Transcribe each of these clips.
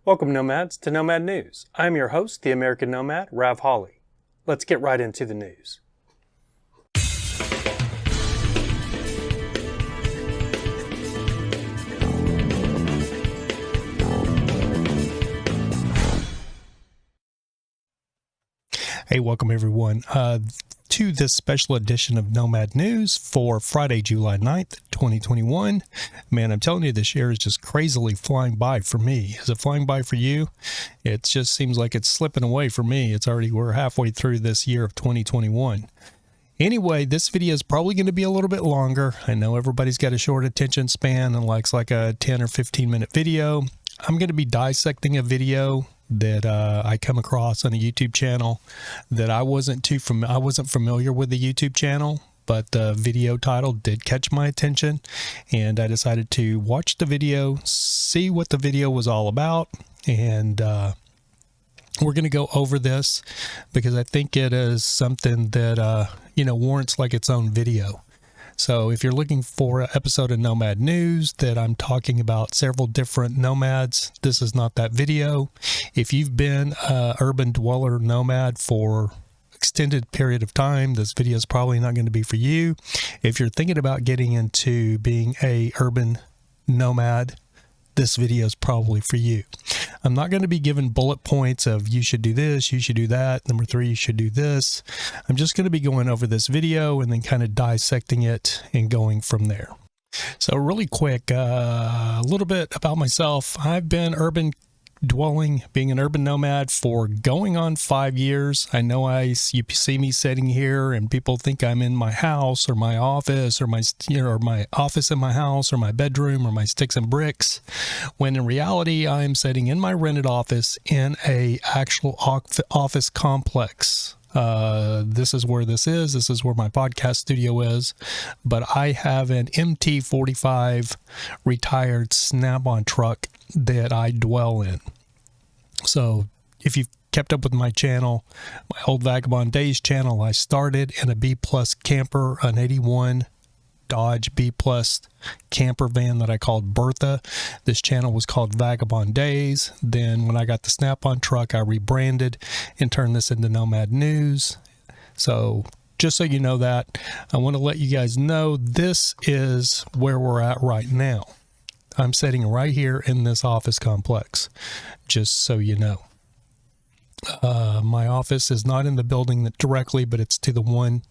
Welcome, Nomads, to Nomad News. I'm your host, the American Nomad, Rav Hawley. Let's get right into the news. Hey, welcome everyone to this special edition of Nomad News for Friday, July 9th, 2021. Man, I'm telling you, this year is just crazily flying by for me. Is it flying by for you? It just seems like it's slipping away for me. We're halfway through this year of 2021. Anyway, this video is probably going to be a little bit longer. I know everybody's got a short attention span and likes like a 10 or 15 minute video. I'm going to be dissecting a video that I come across on a YouTube channel that I wasn't familiar with the YouTube channel, but the video title did catch my attention, and I decided to watch the video, see what the video was all about, and we're going to go over this because I think it is something that warrants like its own video. So if you're looking for an episode of Nomad News that I'm talking about several different nomads, this is not that video. If you've been an urban dweller nomad for extended period of time, this video is probably not going to be for you. If you're thinking about getting into being a urban nomad, this video is probably for you. I'm not going to be giving bullet points of you should do this, you should do that, number 3, you should do this. I'm just going to be going over this video and then kind of dissecting it and going from there. So really quick, a little bit about myself. I've been being an urban nomad for going on 5 years. I know you see me sitting here and people think I'm in my house or my office or my office in my house or my bedroom or my sticks and bricks, when in reality I'm sitting in my rented office in a actual office complex. This is where this is. This is where my podcast studio is. But I have an MT-45 retired Snap-on truck that I dwell in. So if you've kept up with my channel, my old Vagabond Days channel, I started in a B-plus camper, an 81 Dodge B-plus camper van that I called Bertha. This channel was called Vagabond Days. Then when I got the Snap-on truck, I rebranded and turned this into Nomad News. So just so you know that, I want to let you guys know this is where we're at right now. I'm sitting right here in this office complex, just so you know. My office is not in the building directly, but it's to the one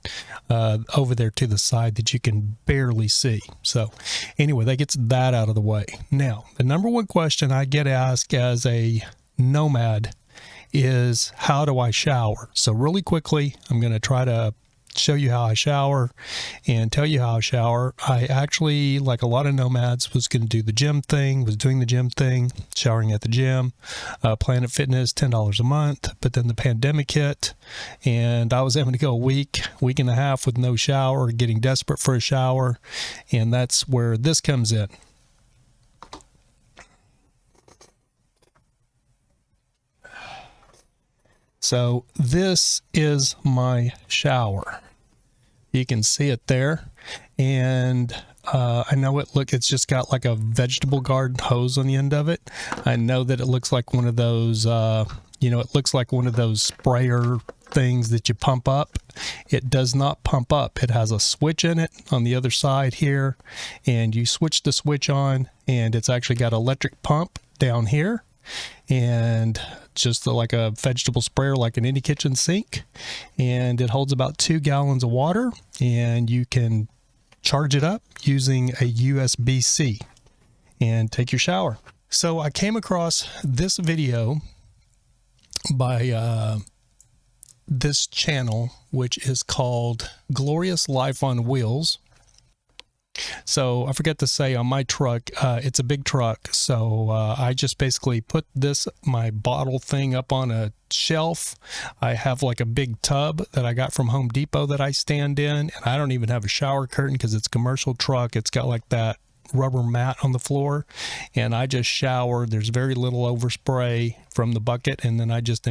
over there to the side that you can barely see. So anyway, that gets that out of the way. Now, the number one question I get asked as a nomad is, how do I shower? So really quickly, I'm going to try to show you how I shower and tell you how I shower. I actually, like a lot of nomads, was doing the gym thing, showering at the gym. Planet Fitness, $10 a month, but then the pandemic hit and I was having to go a week and a half with no shower, getting desperate for a shower, and that's where this comes in. So this is my shower. You can see it there. And I know it's just got like a vegetable garden hose on the end of it. I know that it looks like one of those, it looks like one of those sprayer things that you pump up. It does not pump up. It has a switch in it on the other side here. And you switch the switch on and it's actually got an electric pump down here. And just like a vegetable sprayer, like in any kitchen sink, and it holds about 2 gallons of water, and you can charge it up using a USB-C and take your shower. So I came across this video by this channel, which is called Glorious Life on Wheels. So I forgot to say, on my truck, it's a big truck. So I just basically put my bottle thing up on a shelf. I have like a big tub that I got from Home Depot that I stand in, and I don't even have a shower curtain because it's a commercial truck. It's got like that rubber mat on the floor, and I just shower. There's very little overspray from the bucket, and then I just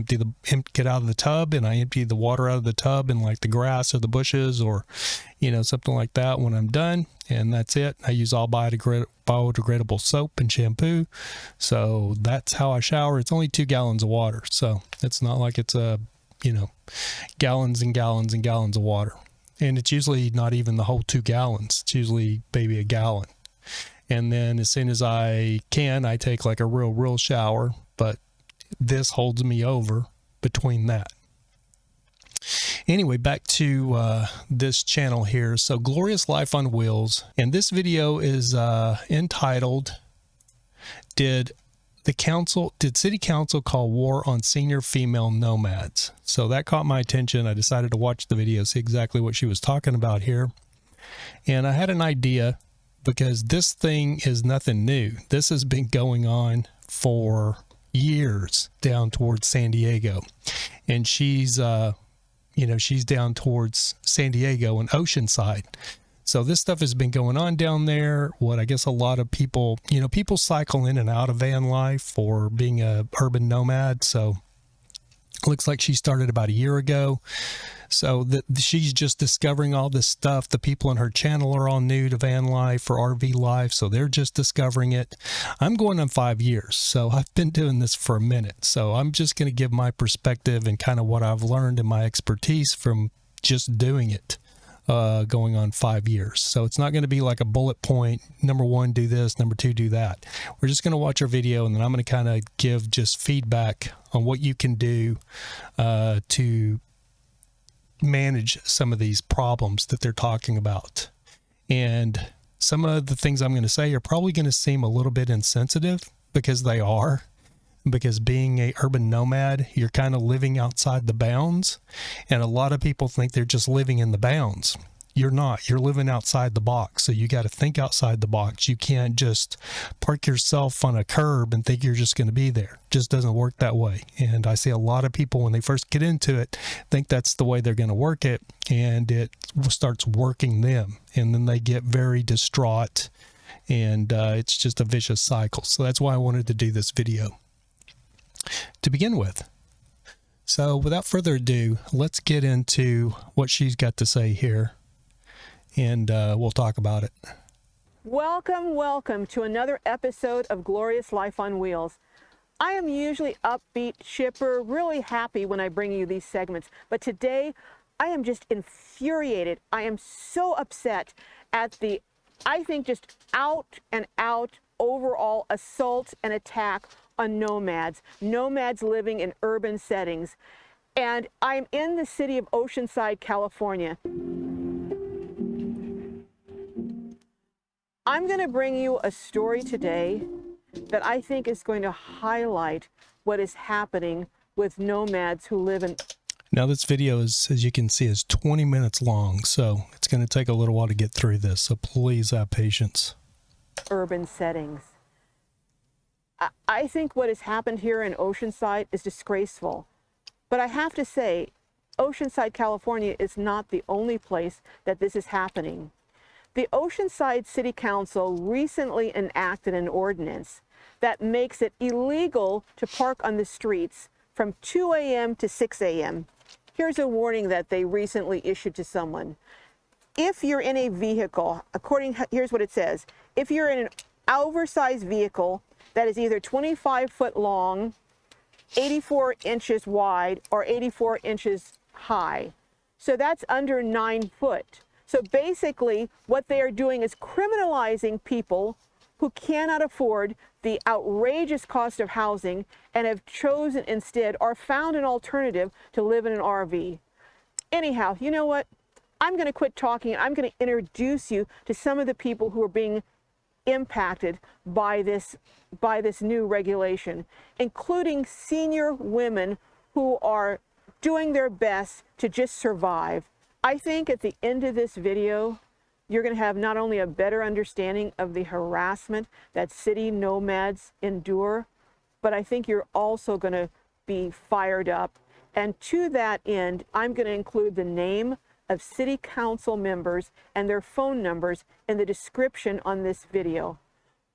get out of the tub, and I empty the water out of the tub in like the grass or the bushes or, you know, something like that when I'm done, and that's it. I use all biodegradable soap and shampoo, so that's how I shower. It's only 2 gallons of water, so it's not like it's gallons and gallons and gallons of water. And it's usually not even the whole 2 gallons. It's usually maybe a gallon. And then as soon as I can, I take like a real shower, but this holds me over between that. Anyway, back to this channel here. So Glorious Life on Wheels. And this video is entitled, Did City Council Call War on Senior Female Nomads? So that caught my attention. I decided to watch the video, see exactly what she was talking about here. And I had an idea, because this thing is nothing new. This has been going on for years down towards San Diego. And she's down towards San Diego and Oceanside. So this stuff has been going on down there. What I guess a lot of people, people cycle in and out of van life or being a urban nomad. So it looks like she started about a year ago. So she's just discovering all this stuff. The people on her channel are all new to van life or RV life, so they're just discovering it. I'm going on 5 years, so I've been doing this for a minute. So I'm just going to give my perspective and kind of what I've learned and my expertise from just doing it. Going on 5 years. So it's not going to be like a bullet point, number 1, do this, number 2, do that. We're just going to watch our video, and then I'm going to kind of give just feedback on what you can do to manage some of these problems that they're talking about. And some of the things I'm going to say are probably going to seem a little bit insensitive, because they are. Because being a urban nomad, you're kind of living outside the bounds, and a lot of people think they're just living in the bounds. You're not. You're living outside the box, so you got to think outside the box. You can't just park yourself on a curb and think you're just going to be there. It just doesn't work that way. And I see a lot of people, when they first get into it, think that's the way they're going to work it, and it starts working them, and then they get very distraught, and it's just a vicious cycle. So that's why I wanted to do this video to begin with. So without further ado, let's get into what she's got to say here, and we'll talk about it. Welcome to another episode of Glorious Life on Wheels. I am usually upbeat, chipper, really happy when I bring you these segments, but today I am just infuriated. I am so upset at the, I think, just out and out overall assault and attack on nomads living in urban settings. And I'm in the city of Oceanside, California. I'm going to bring you a story today that I think is going to highlight what is happening with nomads who live in... Now this video is, as you can see, is 20 minutes long, so it's going to take a little while to get through this, so please have patience. Urban settings. I think what has happened here in Oceanside is disgraceful. But I have to say, Oceanside, California is not the only place that this is happening. The Oceanside City Council recently enacted an ordinance that makes it illegal to park on the streets from 2 a.m. to 6 a.m. Here's a warning that they recently issued to someone. If you're in a vehicle, here's what it says. If you're in an oversized vehicle that is either 25 foot long, 84 inches wide, or 84 inches high. So that's under 9 foot. So basically what they are doing is criminalizing people who cannot afford the outrageous cost of housing and have chosen instead or found an alternative to live in an RV. Anyhow, you know what? I'm going to quit talking. I'm going to introduce you to some of the people who are being impacted by this new regulation, including senior women who are doing their best to just survive. I think at the end of this video, you're going to have not only a better understanding of the harassment that city nomads endure, but I think you're also going to be fired up. And to that end, I'm going to include the name of city council members and their phone numbers in the description on this video.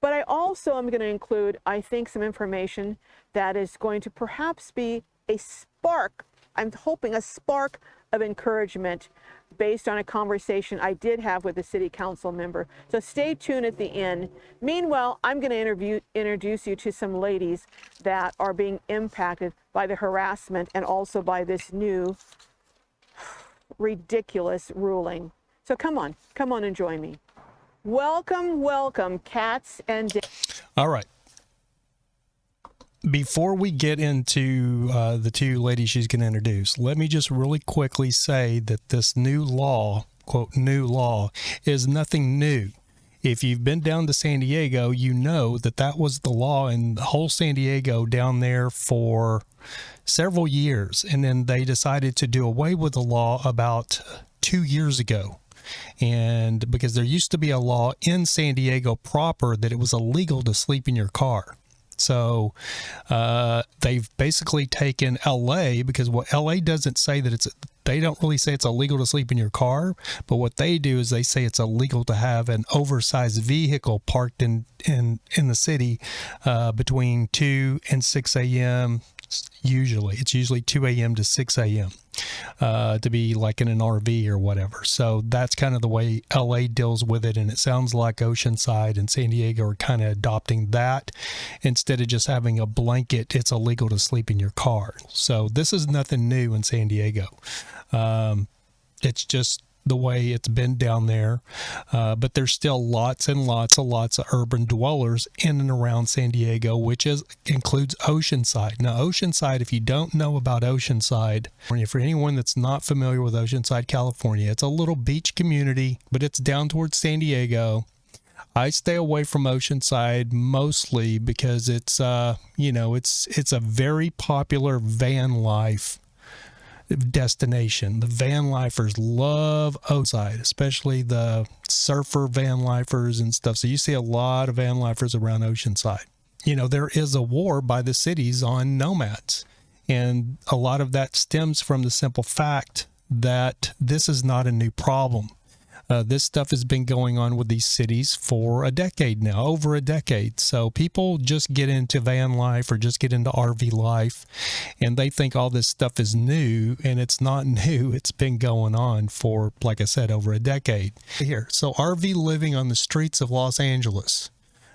But I also am going to include, I think, some information that is going to perhaps be a spark, I'm hoping a spark of encouragement based on a conversation I did have with a city council member. So stay tuned at the end. Meanwhile, I'm going to introduce you to some ladies that are being impacted by the harassment and also by this new ridiculous ruling. So come on and join me. Welcome, welcome, cats and... All right. Before we get into the two ladies she's going to introduce, let me just really quickly say that this new law, quote, new law, is nothing new. If you've been down to San Diego, you know that that was the law in the whole San Diego down there for several years. And then they decided to do away with the law about 2 years ago. And because there used to be a law in San Diego proper that it was illegal to sleep in your car. So they've basically taken LA, because what LA doesn't say that they don't really say it's illegal to sleep in your car, but what they do is they say it's illegal to have an oversized vehicle parked in the city between 2 and 6 a.m. Usually it's usually 2 a.m. to 6 a.m. To be like in an RV or whatever. So that's kind of the way LA deals with it. And it sounds like Oceanside and San Diego are kind of adopting that instead of just having a blanket, it's illegal to sleep in your car. So this is nothing new in San Diego. It's just the way it's been down there, but there's still lots and lots of urban dwellers in and around San Diego, which includes Oceanside. Now, Oceanside, if you don't know about Oceanside, for anyone that's not familiar with Oceanside, California, it's a little beach community, but it's down towards San Diego. I stay away from Oceanside mostly because it's, it's a very popular van life destination. The van lifers love Oceanside, especially the surfer van lifers and stuff. So you see a lot of van lifers around Oceanside. You know, there is a war by the cities on nomads, and a lot of that stems from the simple fact that this is not a new problem. This stuff has been going on with these cities for a decade now, over a decade. So people just get into van life or just get into RV life, and they think all this stuff is new, and it's not new. It's been going on for, like I said, over a decade. Here, so RV living on the streets of Los Angeles,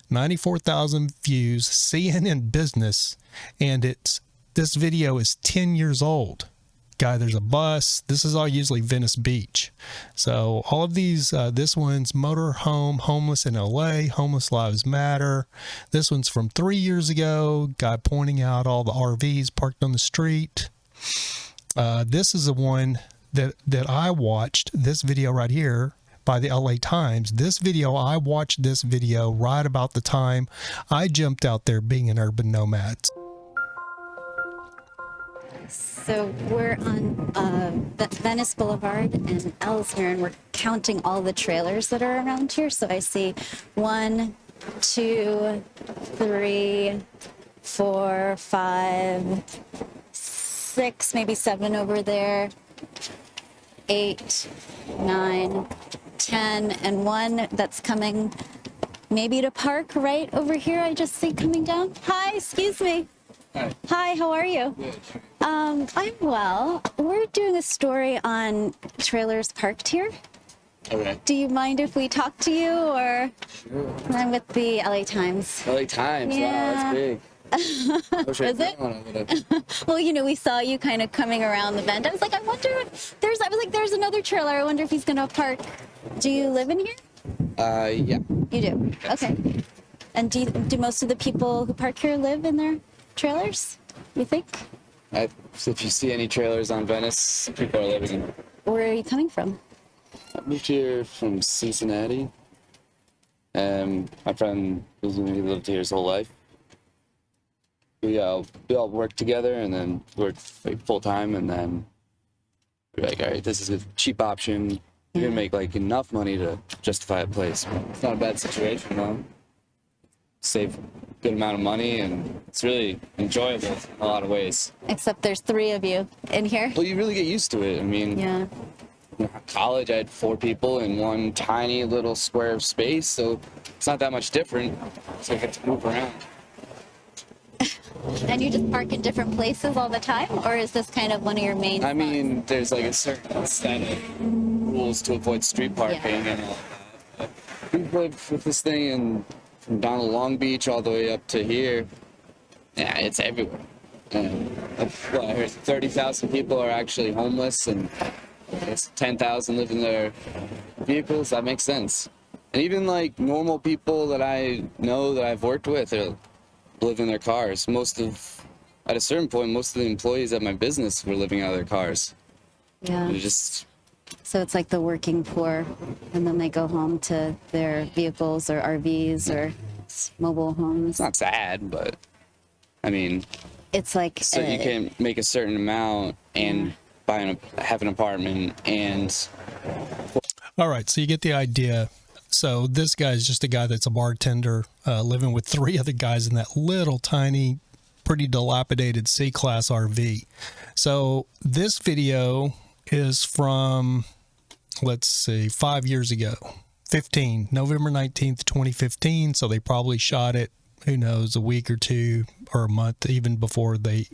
94,000 views, CNN Business, and this video is 10 years old. Guy, there's a bus. This is all usually Venice Beach. So all of these, this one's motorhome, homeless in LA, homeless lives matter. This one's from 3 years ago. Guy pointing out all the RVs parked on the street. This is the one that I watched, this video right here by the LA Times. I watched this video right about the time I jumped out there being an urban nomad. So we're on Venice Boulevard and Ellesmere, and we're counting all the trailers that are around here. So I see 1, 2, 3, 4, 5, 6, maybe 7 over there, 8, 9, 10, and 1 that's coming maybe to park right over here. I just see coming down. Hi, excuse me. Hi, how are you? Good. I'm well. We're doing a story on trailers parked here. Okay. Do you mind if we talk to you, or? Sure. I'm with the LA Times. LA Times, Yeah. Wow, that's big. Is it? Well, we saw you kind of coming around the bend. I was like, I wonder if there's another trailer. I wonder if he's going to park. Do you live in here? Yeah. You do? Okay. And do most of the people who park here live in their trailers, you think? If you see any trailers on Venice, people are living in them. Where are you coming from? I moved here from Cincinnati. My friend he lived here his whole life. We all worked together and then worked full time, and then we're like, all right, this is a cheap option. You're gonna make enough money to justify a place. It's not a bad situation, though. Save a good amount of money, and it's really enjoyable in a lot of ways. Except there's 3 of you in here. Well, you really get used to it. I mean, Yeah. college, I had 4 people in one tiny little square of space, so it's not that much different. So I get to move around. And you just park in different places all the time, or is this kind of one of your main I mean, spots? there's like a certain set of rules to avoid street parking and all that. But we've lived with this thing from down to Long Beach all the way up to here. Yeah, it's everywhere. And I heard 30,000 people are actually homeless, and it's 10,000 live in their vehicles. That makes sense. And even like normal people that I know that I've worked with live in their cars. At a certain point, most of the employees at my business were living out of their cars. Yeah. It just, So it's like the working poor, and then they go home to their vehicles or RVs or mobile homes. it's not sad, but I mean, It's like so you can make a certain amount and have an apartment and. All right, so you get the idea. So this guy is just a guy that's a bartender living with 3 other guys in that little tiny, pretty dilapidated C-Class RV. So this video is from, let's see, 5 years ago, November 19th, 2015. So they probably shot it, who knows, a week or 2 or a month even before they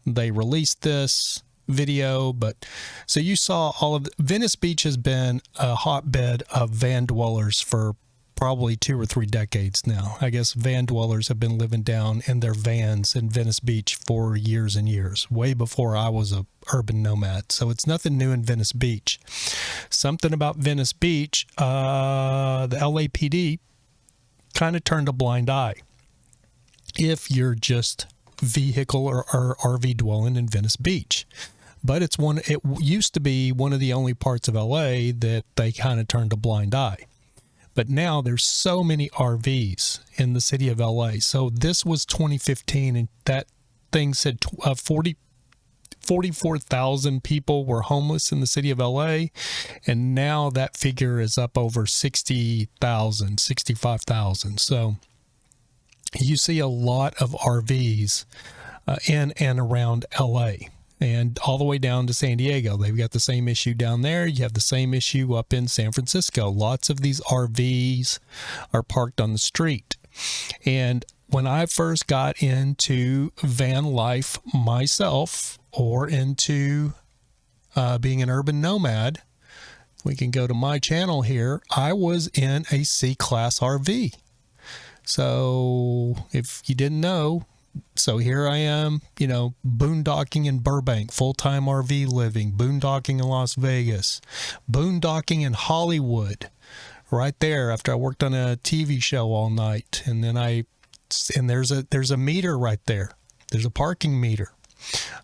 released this video. But so you saw all of Venice Beach has been a hotbed of van dwellers for probably 2 or 3 decades now. I guess van dwellers have been living down in their vans in Venice Beach for years and years, way before I was a urban nomad. So it's nothing new in Venice Beach. Something about Venice Beach, the LAPD kind of turned a blind eye if you're just vehicle or RV dwelling in Venice Beach. But it used to be one of the only parts of LA that they kind of turned a blind eye. But now there's so many RVs in the city of LA. So this was 2015, and that thing said 44,000 people were homeless in the city of LA. And now that figure is up over 60,000, 65,000. So you see a lot of RVs in and around LA. And all the way down to San Diego. They've got the same issue down there. You have the same issue up in San Francisco. Lots of these RVs are parked on the street. And when I first got into van life myself, or into being an urban nomad, we can go to my channel here. I was in a C-Class RV. So if you didn't know, so here I am, boondocking in Burbank, full-time RV living, boondocking in Las Vegas, boondocking in Hollywood, right there after I worked on a TV show all night. And then there's a meter right there. There's a parking meter.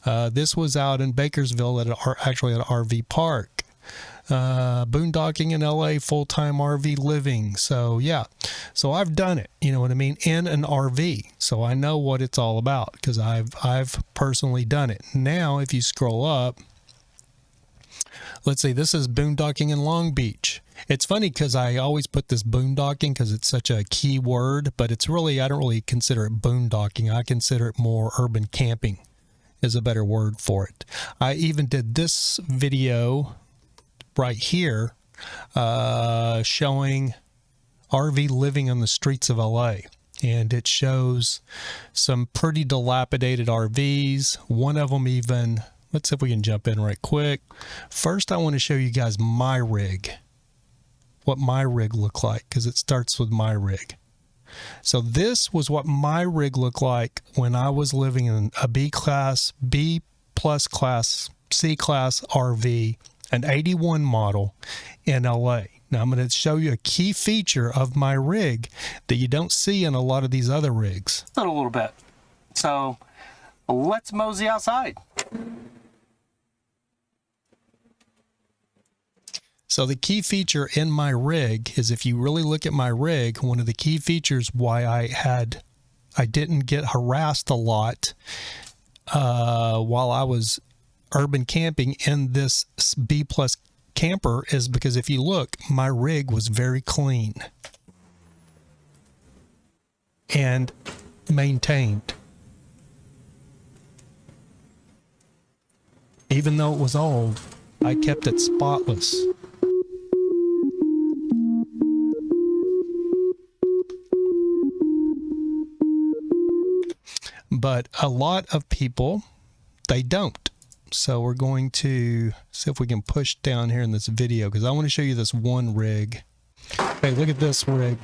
This was out in Bakersville actually at an RV park. Boondocking in LA, full-time RV living. So yeah, so I've done it, you know what I mean, in an RV. So I know what it's all about because I've personally done it. Now, if you scroll up, let's see, this is boondocking in Long Beach. It's funny because I always put this boondocking because it's such a key word, but it's really, I don't really consider it boondocking. I consider it more urban camping is a better word for it. I even did this video right here showing RV living on the streets of LA, and it shows some pretty dilapidated RVs. One of them even, let's see if we can jump in right quick. First I want to show you guys my rig, what my rig looked like, because it starts with my rig. So this was what my rig looked like when I was living in a B plus class C-Class RV, an 81 model in LA. Now I'm going to show you a key feature of my rig that you don't see in a lot of these other rigs. A little bit. So let's mosey outside. So the key feature in my rig is, if you really look at my rig, one of the key features why I didn't get harassed a lot while I was urban camping in this B plus camper is because if you look, my rig was very clean and maintained. Even though it was old, I kept it spotless. But a lot of people, they don't. So we're going to see if we can push down here in this video, because I want to show you this one rig. Hey, look at this rig.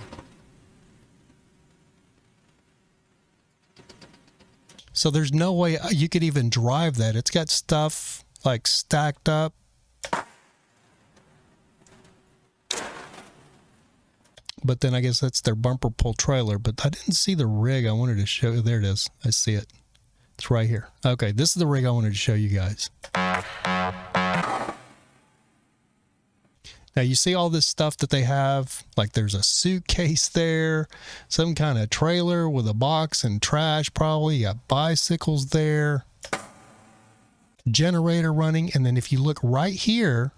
So there's no way you could even drive that. It's got stuff like stacked up. But then I guess that's their bumper pull trailer. But I didn't see the rig I wanted to show. There it is. I see it. It's right here. Okay, this is the rig I wanted to show you guys. Now you see all this stuff that they have, like there's a suitcase there, some kind of trailer with a box and trash probably, you got bicycles there, generator running, and then if you look right here,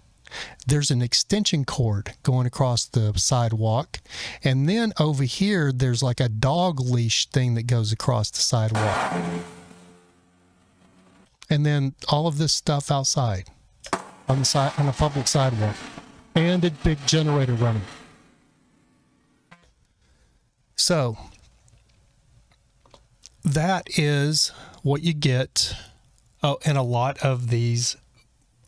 there's an extension cord going across the sidewalk, and then over here there's like a dog leash thing that goes across the sidewalk. And then all of this stuff outside on the side, on a public sidewalk. And a big generator running. So that is what you get in a lot of these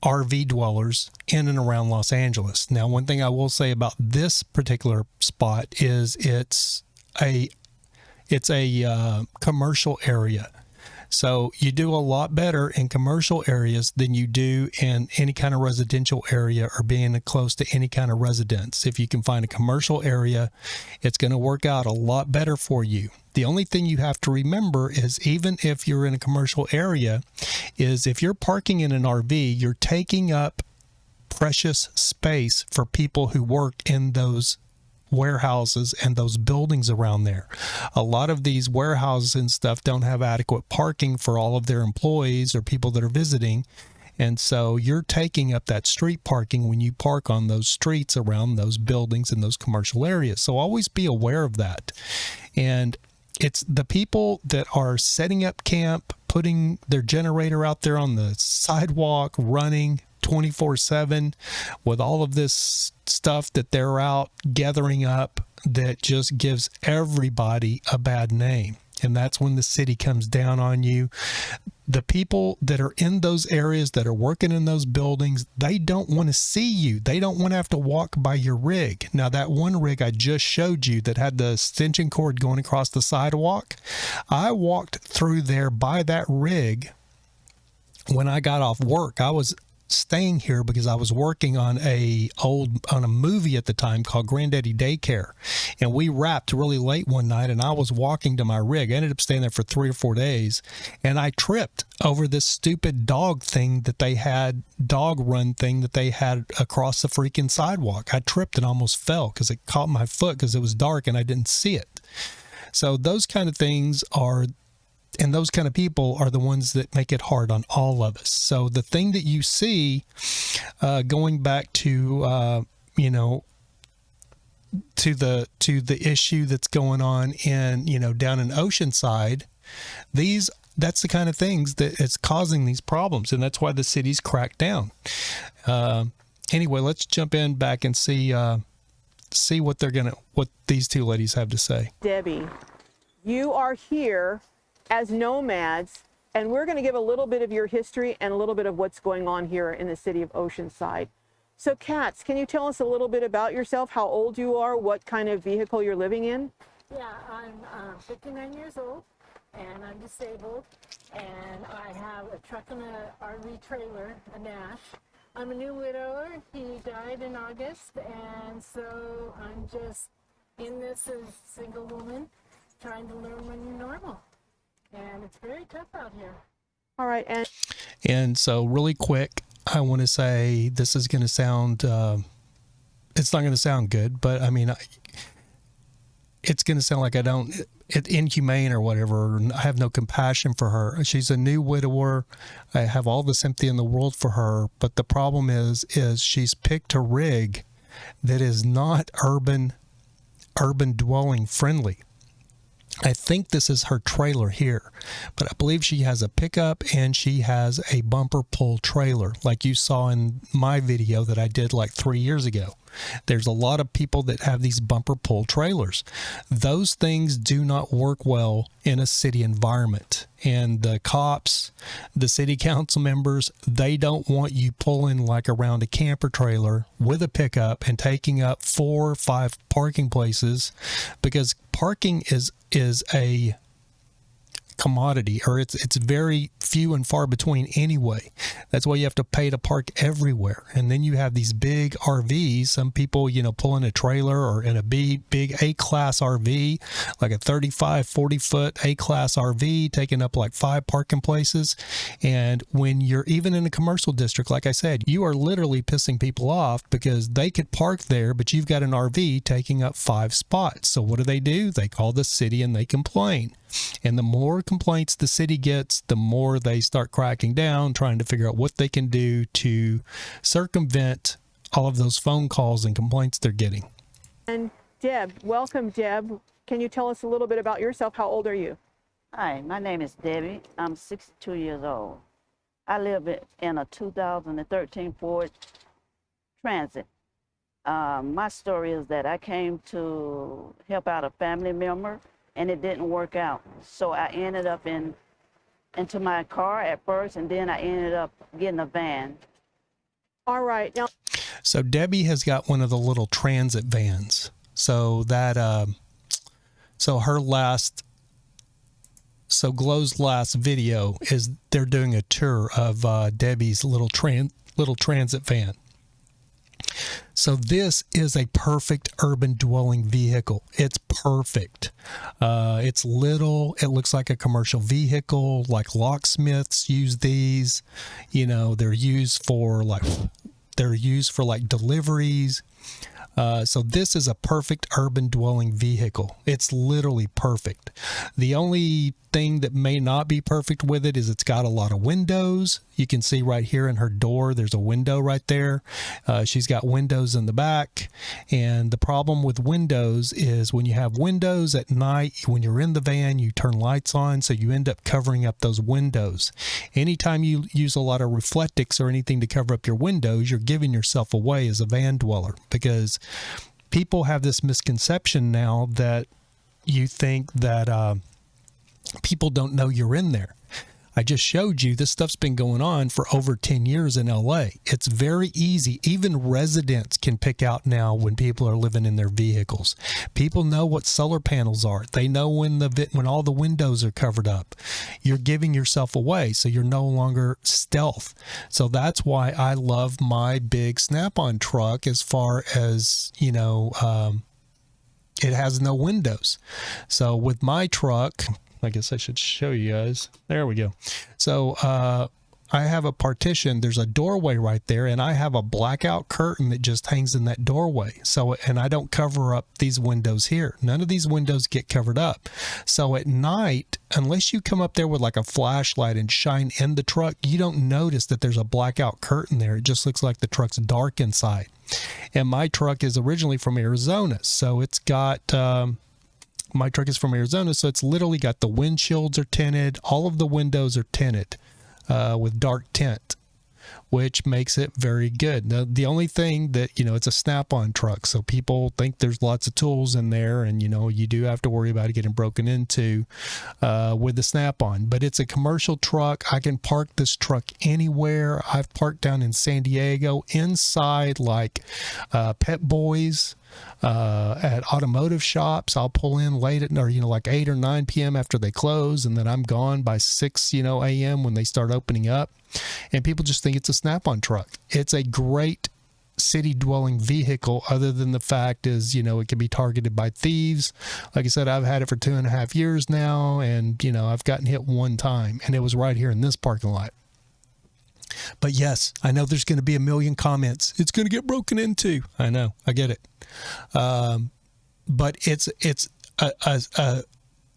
RV dwellers in and around Los Angeles. Now, one thing I will say about this particular spot is it's a commercial area. So you do a lot better in commercial areas than you do in any kind of residential area or being close to any kind of residence. If you can find a commercial area, it's going to work out a lot better for you. The only thing you have to remember is, even if you're in a commercial area, is if you're parking in an RV, you're taking up precious space for people who work in those warehouses and those buildings around there. A lot of these warehouses and stuff don't have adequate parking for all of their employees or people that are visiting, and so you're taking up that street parking when you park on those streets around those buildings and those commercial areas. So always be aware of that. And it's the people that are setting up camp, putting their generator out there on the sidewalk, running 24/7 with all of this stuff that they're out gathering up, that just gives everybody a bad name. And that's when the city comes down on you. The people that are in those areas, that are working in those buildings, they don't want to see you. They don't want to have to walk by your rig. Now, that one rig I just showed you that had the extension cord going across the sidewalk, I walked through there by that rig when I got off work. I was staying here because I was working on a movie at the time called Granddaddy Daycare, and we wrapped really late one night, and I was walking to my rig. I ended up staying there for 3 or 4 days, and I tripped over this stupid dog run thing that they had across the freaking sidewalk. I tripped and almost fell because it caught my foot because it was dark and I didn't see it. So those kind of things and those kind of people are the ones that make it hard on all of us. So the thing that you see, going back to, to the issue that's going on in, down in Oceanside, that's the kind of things that is causing these problems. And that's why the city's cracked down. Anyway, let's jump in back and see what these two ladies have to say. Debbie, you are here as nomads, and we're going to give a little bit of your history and a little bit of what's going on here in the city of Oceanside. So Katz, can you tell us a little bit about yourself, how old you are, what kind of vehicle you're living in? Yeah, I'm 59 years old, and I'm disabled, and I have a truck and an RV trailer, a Nash. I'm a new widower. He died in August, and so I'm just in this as a single woman, trying to learn my new normal. And it's very tough out here. All right. And so really quick, I want to say this is going to sound, it's not going to sound good, but I mean, it's going to sound like it's inhumane or whatever. I have no compassion for her. She's a new widower. I have all the sympathy in the world for her. But the problem is she's picked a rig that is not urban dwelling friendly. I think this is her trailer here, but I believe she has a pickup and she has a bumper pull trailer like you saw in my video that I did like 3 years ago. There's a lot of people that have these bumper pull trailers. Those things do not work well in a city environment. And the cops, the city council members, they don't want you pulling like around a camper trailer with a pickup and taking up 4 or 5 parking places, because parking is a commodity, or it's very few and far between anyway. That's why you have to pay to park everywhere. And then you have these big RVs. Some people, pull in a trailer or in a big A-class RV, like a 35, 40-foot A-class RV, taking up like 5 parking places. And when you're even in a commercial district, like I said, you are literally pissing people off because they could park there, but you've got an RV taking up 5 spots. So what do? They call the city and they complain. And the more complaints the city gets, the more they start cracking down, trying to figure out what they can do to circumvent all of those phone calls and complaints they're getting. And Deb, welcome, Deb. Can you tell us a little bit about yourself? How old are you? Hi, my name is Debbie. I'm 62 years old. I live in a 2013 Ford Transit. My story is that I came to help out a family member, and it didn't work out. So I ended up into my car at first, and then I ended up getting a van. All right. Now, so Debbie has got one of the little transit vans. So that, so Glow's last video is they're doing a tour of Debbie's little transit van. So this is a perfect urban dwelling vehicle. It's perfect. It's little. It looks like a commercial vehicle. Like locksmiths use these. They're used for like deliveries. So this is a perfect urban dwelling vehicle. It's literally perfect. The only thing that may not be perfect with it is it's got a lot of windows. You can see right here in her door, there's a window right there. She's got windows in the back. And the problem with windows is when you have windows at night, when you're in the van, you turn lights on, so you end up covering up those windows. Anytime you use a lot of reflectix or anything to cover up your windows, you're giving yourself away as a van dweller, because people have this misconception now that you think that people don't know you're in there. I just showed you this stuff's been going on for over 10 years in LA. It's very easy. Even residents can pick out now when people are living in their vehicles. People know what solar panels are. They know when all the windows are covered up. You're giving yourself away, so you're no longer stealth. So that's why I love my big Snap-on truck, as far as, it has no windows. So with my truck, I guess I should show you guys. There we go. So I have a partition. There's a doorway right there, and I have a blackout curtain that just hangs in that doorway. So, and I don't cover up these windows here. None of these windows get covered up. So at night, unless you come up there with like a flashlight and shine in the truck, you don't notice that there's a blackout curtain there. It just looks like the truck's dark inside. And my truck is originally from Arizona, so it's got my truck is from Arizona, so it's literally got the windshields are tinted. All of the windows are tinted with dark tint, which makes it very good. Now, the only thing that, it's a Snap-on truck, so people think there's lots of tools in there, and, you do have to worry about it getting broken into with the Snap-on. But it's a commercial truck. I can park this truck anywhere. I've parked down in San Diego inside like Pet Boys, at automotive shops. I'll pull in late at, or like 8 or 9 p.m. after they close, and then I'm gone by 6 a.m. when they start opening up, and people just think it's a Snap-on truck. It's a great city dwelling vehicle, other than the fact is, it can be targeted by thieves. Like I said, I've had it for 2.5 years now, and I've gotten hit one time, and it was right here in this parking lot. But yes, I know there's going to be a million comments. It's going to get broken into. I know. I get it. But it's a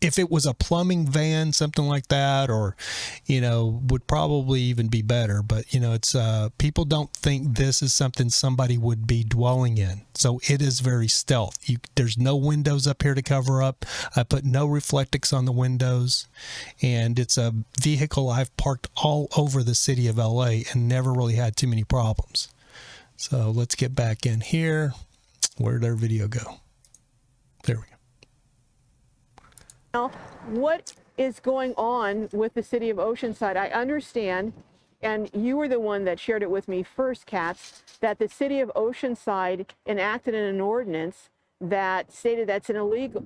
if it was a plumbing van, something like that, or, would probably even be better. But, it's, people don't think this is something somebody would be dwelling in. So it is very stealth. There's no windows up here to cover up. I put no reflectix on the windows, and it's a vehicle I've parked all over the city of LA and never really had too many problems. So let's get back in here. Where did our video go? There we go. Now, what is going on with the city of Oceanside? I understand, and you were the one that shared it with me first, Katz, that the city of Oceanside enacted an ordinance that stated that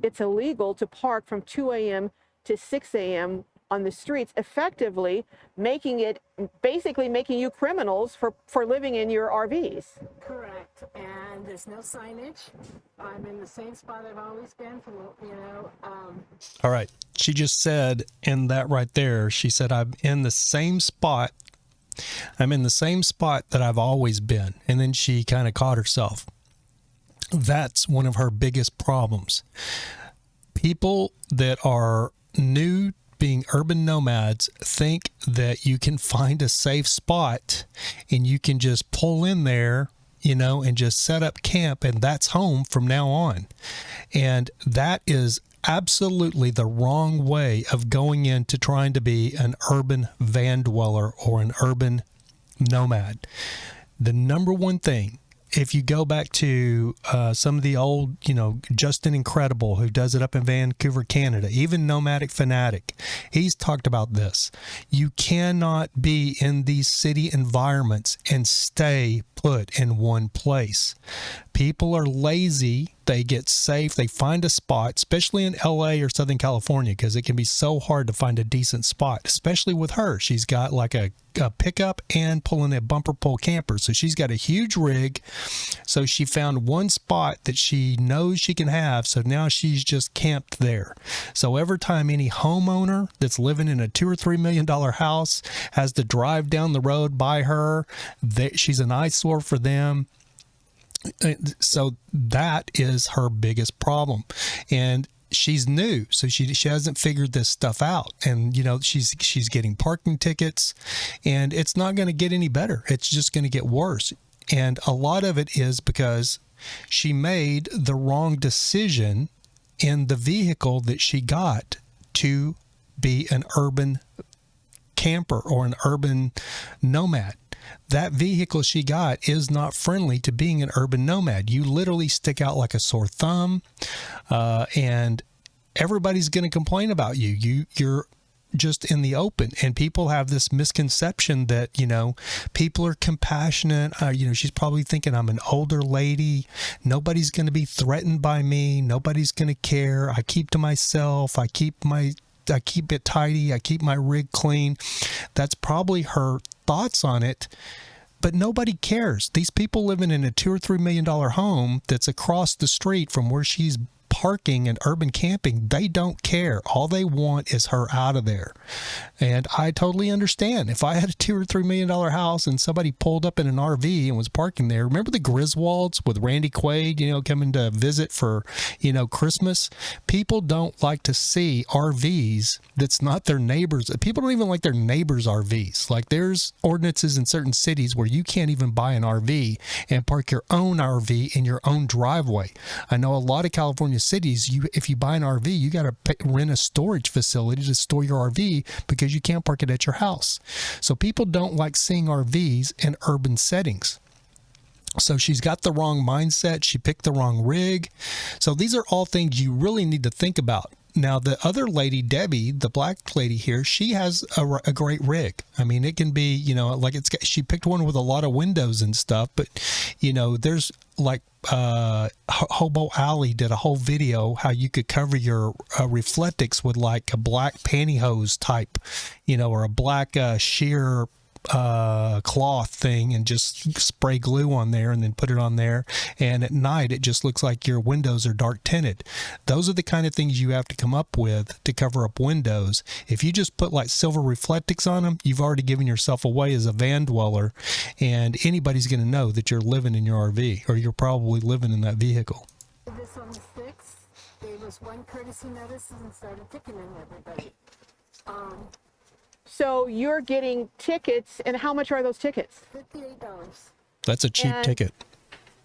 it's illegal to park from 2 a.m. to 6 a.m. on the streets, effectively basically making you criminals for living in your RVs. Correct. And there's no signage. I'm in the same spot I've always been All right. She just said in that right there, she said, I'm in the same spot that I've always been. And then she kind of caught herself. That's one of her biggest problems. People that are new being urban nomads think that you can find a safe spot and you can just pull in there, and just set up camp, and that's home from now on. And that is absolutely the wrong way of going into trying to be an urban van dweller or an urban nomad. The number one thing, if you go back to some of the old, Justin Incredible, who does it up in Vancouver, Canada, even Nomadic Fanatic, he's talked about this. You cannot be in these city environments and stay put in one place. People are lazy. They get safe. They find a spot, especially in LA or Southern California, because it can be so hard to find a decent spot, especially with her. She's got like a pickup and pulling a bumper pull camper. So she's got a huge rig. So she found one spot that she knows she can have. So now she's just camped there. So every time any homeowner that's living in a $2 or $3 million house has to drive down the road by her, she's an eyesore for them. So that is her biggest problem. And she's new, so she hasn't figured this stuff out. And she's getting parking tickets, and it's not going to get any better. It's just going to get worse. And a lot of it is because she made the wrong decision in the vehicle that she got to be an urban camper or an urban nomad. That vehicle she got is not friendly to being an urban nomad. You literally stick out like a sore thumb, and everybody's going to complain about you. You're just in the open, and people have this misconception that, people are compassionate. She's probably thinking I'm an older lady. Nobody's going to be threatened by me. Nobody's going to care. I keep to myself. I keep it tidy. I keep my rig clean. That's probably her thoughts on it, but nobody cares. These people living in a $2 or $3 million home that's across the street from where she's parking and urban camping, they don't care. All they want is her out of there. And I totally understand. If I had a $2 or $3 million house and somebody pulled up in an RV and was parking there, remember the Griswolds with Randy Quaid, coming to visit for, Christmas? People don't like to see RVs that's not their neighbors. People don't even like their neighbors' RVs. Like, there's ordinances in certain cities where you can't even buy an RV and park your own RV in your own driveway. I know a lot of California cities, if you buy an RV, you got to rent a storage facility to store your RV because you can't park it at your house. So people don't like seeing RVs in urban settings. So she's got the wrong mindset. She picked the wrong rig. So these are all things you really need to think about. Now, the other lady, Debbie, the black lady here, she has a great rig. I mean, it can be, she picked one with a lot of windows and stuff, but, there's like Hobo Alley did a whole video how you could cover your reflectix with like a black pantyhose type, or a black sheer cloth thing, and just spray glue on there and then put it on there, and at night it just looks like your windows are dark tinted. Those are the kind of things you have to come up with to cover up windows. If you just put like silver reflectix on them, you've already given yourself away as a van dweller, and anybody's going to know that you're living in your RV, or you're probably living in that vehicle. This on the 6th gave us one courtesy notice and started ticketing everybody. So you're getting tickets, and how much are those tickets? $58. That's a cheap And- ticket.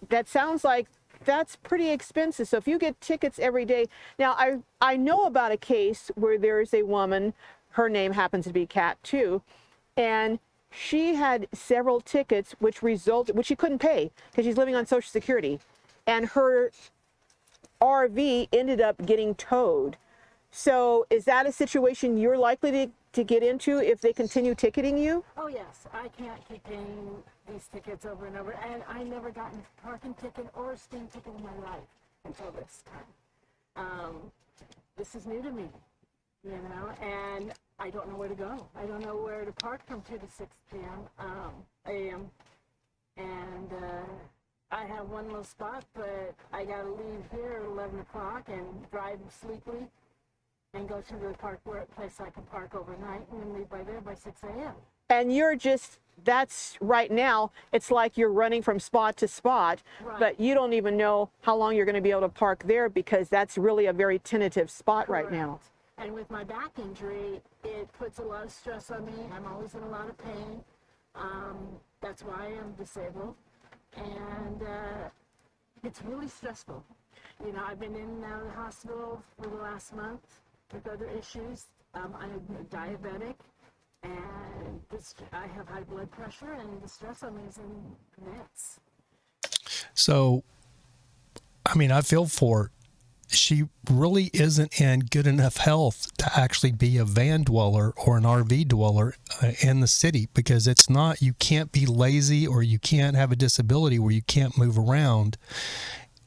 That sounds like that's pretty expensive. So if you get tickets every day, now I know about a case where there's a woman, her name happens to be Kat too, and she had several tickets which she couldn't pay because she's living on Social Security, and her RV ended up getting towed. So is that a situation you're likely to get into if they continue ticketing you? Oh yes, I can't keep paying these tickets over and over, and I never gotten a parking ticket or a speeding ticket in my life until this time. This is new to me, you know, and I don't know where to go. I don't know where to park from 2 to 6 p.m. a.m. And I have one little spot, but I gotta leave here at 11 o'clock and drive sleepily and go to the place I can park overnight and then leave by there by 6 a.m. And that's right now, it's like you're running from spot to spot, Right. but you don't even know how long you're going to be able to park there because that's really a very tentative spot right now. Correct. And with my back injury, it puts a lot of stress on me. I'm always in a lot of pain. That's why I'm disabled. And it's really stressful. You know, I've been in and out of the hospital for the last month with other issues. I'm diabetic, and I have high blood pressure, and the stress on me is immense. So, I mean, I feel for her. She really isn't in good enough health to actually be a van dweller or an RV dweller in the city, because it's not, you can't be lazy or you can't have a disability where you can't move around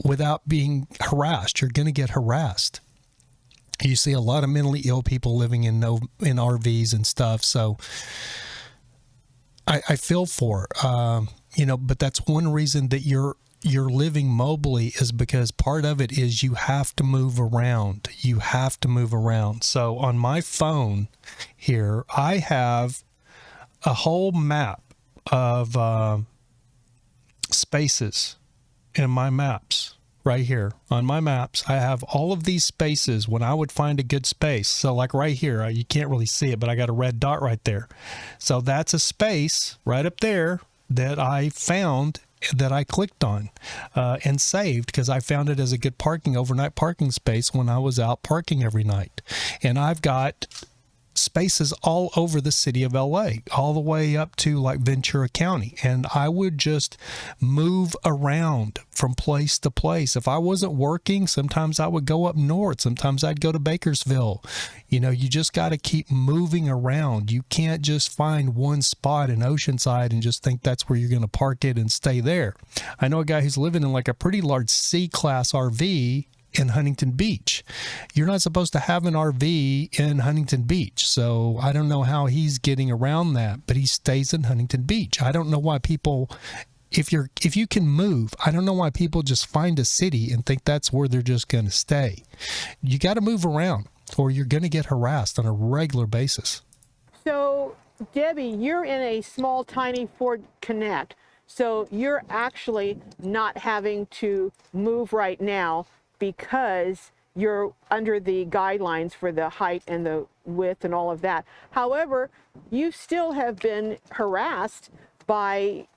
without being harassed. You're going to get harassed. You see a lot of mentally ill people living in RVs and stuff. So I feel for her, you know, but that's one reason that you're living mobily, is because part of it is you have to move around. You have to move around. So on my phone here, I have a whole map of spaces in my maps. Right here on my maps, I have all of these spaces when I would find a good space. So like right here, you can't really see it, but I got a red dot right there. So that's a space right up there that I found, that I clicked on and saved, because I found it as a good overnight parking space when I was out parking every night. And I've got spaces all over the city of LA, all the way up to like Ventura County. And I would just move around from place to place. If I wasn't working, sometimes I would go up north. Sometimes I'd go to Bakersville. You know, you just got to keep moving around. You can't just find one spot in Oceanside and just think that's where you're going to park it and stay there. I know a guy who's living in like a pretty large C-class RV in Huntington Beach. You're not supposed to have an RV in Huntington Beach. So I don't know how he's getting around that, but he stays in Huntington Beach. I don't know why people, if you can move, I don't know why people just find a city and think that's where they're just going to stay. You got to move around or you're going to get harassed on a regular basis. So Debbie, you're in a small, tiny Ford Connect. So you're actually not having to move right now because you're under the guidelines for the height and the width and all of that. However, you still have been harassed by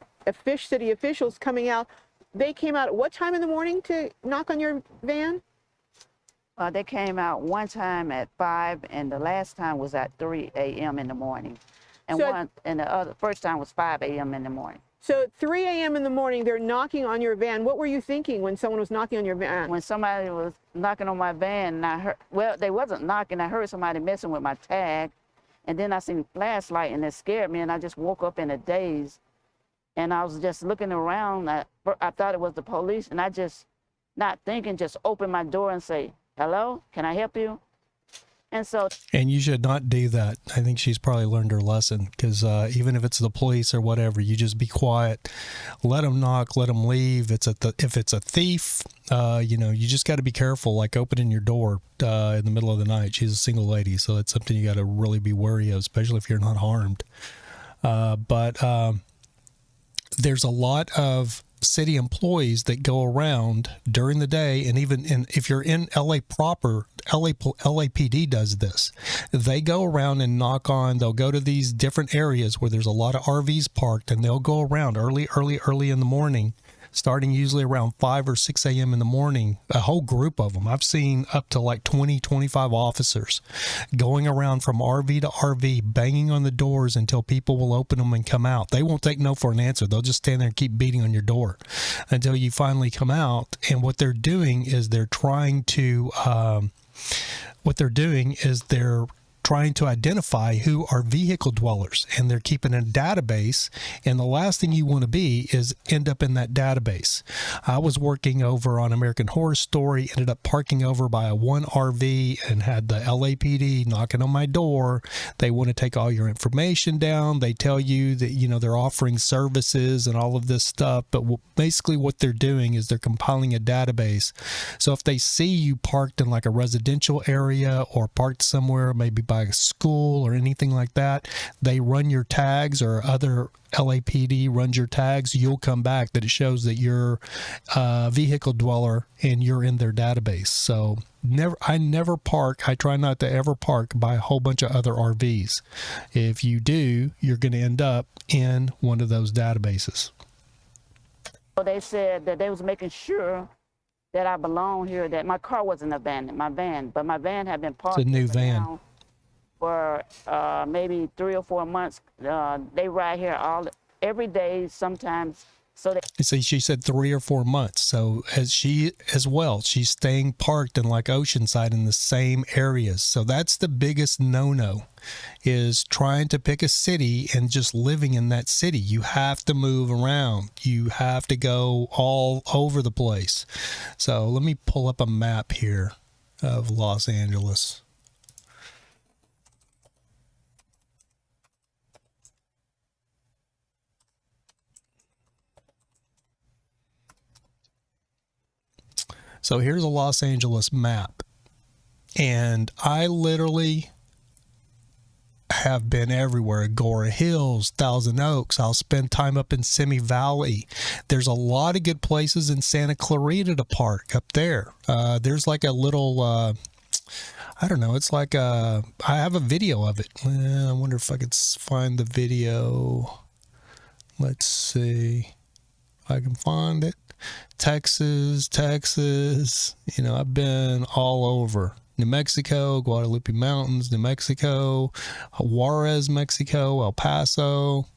city officials coming out. They came out at what time in the morning to knock on your van? They came out one time at 5, and the last time was at 3 a.m. in the morning. And the first time was 5 a.m. in the morning. So at 3 a.m. in the morning, they're knocking on your van. What were you thinking when someone was knocking on your van? When somebody was knocking on my van, and I heard, well, they wasn't knocking. I heard somebody messing with my tag, and then I seen a flashlight, and it scared me, and I just woke up in a daze. And I was just looking around. I thought it was the police, and I just, not thinking, just opened my door and say, "Hello, can I help you?" And you should not do that. I think she's probably learned her lesson, because even if it's the police or whatever, you just be quiet, let them knock, let them leave. If it's a thief, you just got to be careful, like opening your door in the middle of the night. She's a single lady, so it's something you got to really be wary of, especially if you're not harmed. But there's a lot of city employees that go around during the day, and if you're in LA proper, LAPD does this. They go around and knock on. They'll go to these different areas where there's a lot of RVs parked, and they'll go around early in the morning, starting usually around 5 or 6 a.m. in the morning, a whole group of them. I've seen up to like 20, 25 officers going around from RV to RV, banging on the doors until people will open them and come out. They won't take no for an answer. They'll just stand there and keep beating on your door until you finally come out. And what they're doing is they're trying to identify who are vehicle dwellers, and they're keeping a database, and the last thing you want to be is end up in that database. I was working over on American Horror Story, ended up parking over by one RV and had the LAPD knocking on my door. They want to take all your information down. They tell you that, you know, they're offering services and all of this stuff, but basically what they're doing is they're compiling a database. So if they see you parked in like a residential area or parked somewhere, maybe by a school or anything like that, they run your tags, or other LAPD runs your tags. You'll come back that it shows that you're a vehicle dweller and you're in their database. So I never park. I try not to ever park by a whole bunch of other RVs. If you do, you're going to end up in one of those databases. So they said that they was making sure that I belong here, that my car wasn't abandoned, my van, but my van had been parked. It's a new van. For maybe 3 or 4 months. They ride here every day, sometimes. So she said 3 or 4 months. So she's staying parked in like Oceanside in the same areas. So that's the biggest no-no, is trying to pick a city and just living in that city. You have to move around. You have to go all over the place. So let me pull up a map here of Los Angeles. So here's a Los Angeles map, and I literally have been everywhere. Agora Hills, Thousand Oaks. I'll spend time up in Simi Valley. There's a lot of good places in Santa Clarita to park up there. There's like a little, I don't know, it's like I have a video of it. I wonder if I could find the video. Let's see if I can find it. Texas, you know, I've been all over. New Mexico, Guadalupe Mountains, New Mexico, Juarez, Mexico, El Paso,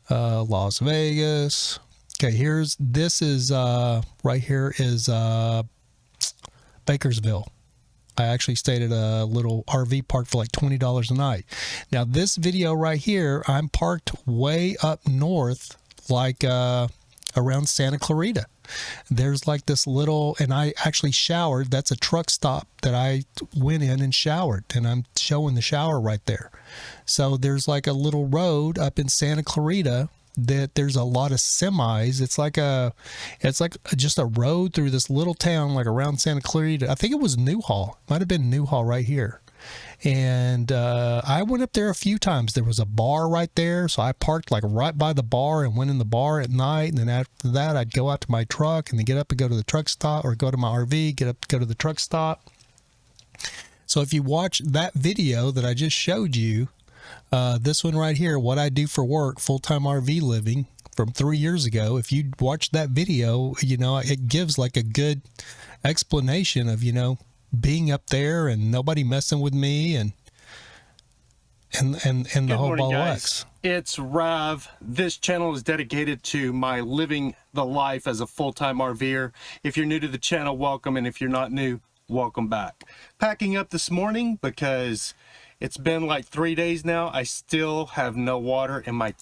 Las Vegas. Okay, this is right here is Bakersville. I actually stayed at a little RV park for like $20 a night. Now this video right here, I'm parked way up north, like around Santa Clarita. There's like this little, and I actually showered. That's a truck stop that I went in and showered, and I'm showing the shower right there. So there's like a little road up in Santa Clarita that there's a lot of semis. It's like just a road through this little town, like around Santa Clarita. I think it was Newhall. Might have been Newhall right here. And I went up there a few times. There was a bar right there, so I parked like right by the bar and went in the bar at night. And then after that, I'd go out to my truck and then get up and go to the truck stop, or go to my RV, get up, go to the truck stop. So if you watch that video that I just showed you, this one right here, what I do for work, full-time RV living from 3 years ago, if you watch that video, you know, it gives like a good explanation of, you know, being up there and nobody messing with me and the whole ball of wax. It's Rav. This channel is dedicated to my living the life as a full-time RVer. If you're new to the channel, welcome, and if you're not new, welcome back. Packing up this morning because it's been like 3 days now. I still have no water in my...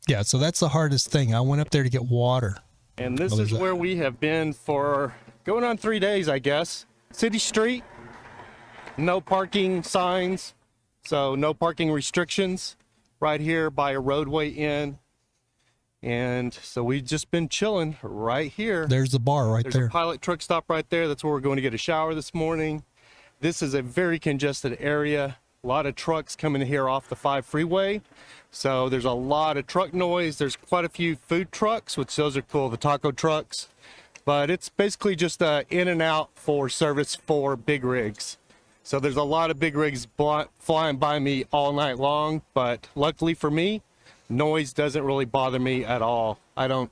Yeah, so that's the hardest thing. I went up there to get water. And this is where we have been for going on 3 days, I guess. City Street, no parking signs, so no parking restrictions right here by a roadway in. And so we've just been chilling right here. There's the bar right there. There's a Pilot truck stop right there. That's where we're going to get a shower this morning. This is a very congested area. A lot of trucks coming here off the 5 freeway. So there's a lot of truck noise. There's quite a few food trucks, which those are cool, the taco trucks. But it's basically just in and out for service for big rigs. So there's a lot of big rigs flying by me all night long. But luckily for me, noise doesn't really bother me at all. I don't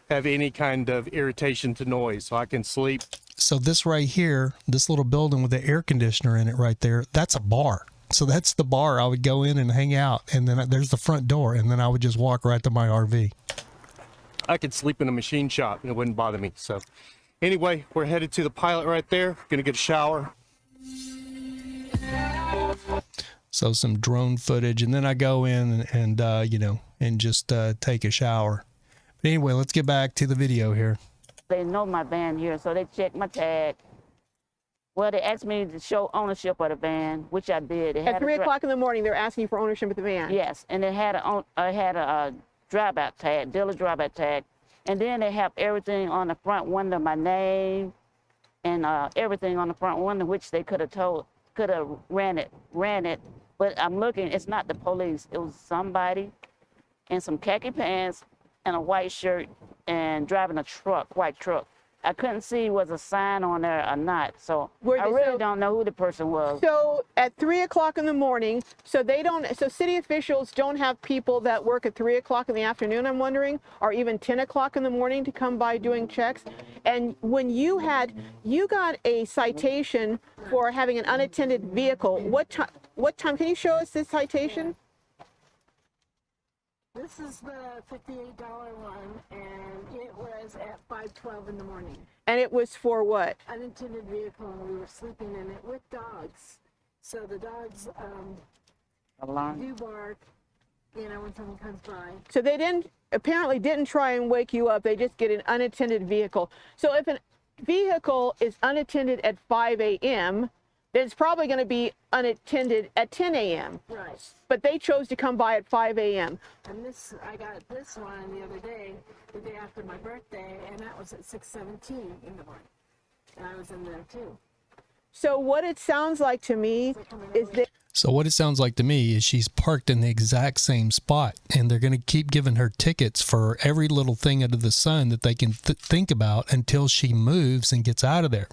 have any kind of irritation to noise, so I can sleep. So this right here, this little building with the air conditioner in it right there, that's a bar. So that's the bar I would go in and hang out. And then there's the front door, and then I would just walk right to my RV. I could sleep in a machine shop and it wouldn't bother me. So anyway, we're headed to the pilot right there. Gonna get a shower. So some drone footage, and then I go in and you know, and just take a shower. But anyway, let's get back to the video here. They know my van here, so they checked my tag. Well, they asked me to show ownership of the van, which I did. At 3 o'clock in the morning, they're asking you for ownership of the van. Yes, and it had a drive-out tag, dealer drive-out tag. And then they have everything on the front window, my name, and everything on the front window, which they could have ran it. But I'm looking, it's not the police. It was somebody in some khaki pants and a white shirt and driving a truck, white truck. I couldn't see was a sign on there or not, so I really don't know who the person was. So at 3 o'clock in the morning, so city officials don't have people that work at 3 o'clock in the afternoon, I'm wondering, or even 10 o'clock in the morning to come by doing checks. And when you got a citation for having an unattended vehicle, what time, can you show us this citation? This is the $58 one, and it was at 5:12 in the morning. And it was for what? Unattended vehicle, and we were sleeping in it with dogs. So the dogs do bark, you know, when someone comes by. So they apparently didn't try and wake you up. They just get an unattended vehicle. So if a vehicle is unattended at 5 a.m., then it's probably going to be unattended at 10 a.m. Right. But they chose to come by at 5 a.m. And I got this one the other day, the day after my birthday, and that was at 6:17 in the morning. And I was in there too. So what it sounds like to me is that... So what it sounds like to me is she's parked in the exact same spot, and they're going to keep giving her tickets for every little thing under the sun that they can think about until she moves and gets out of there.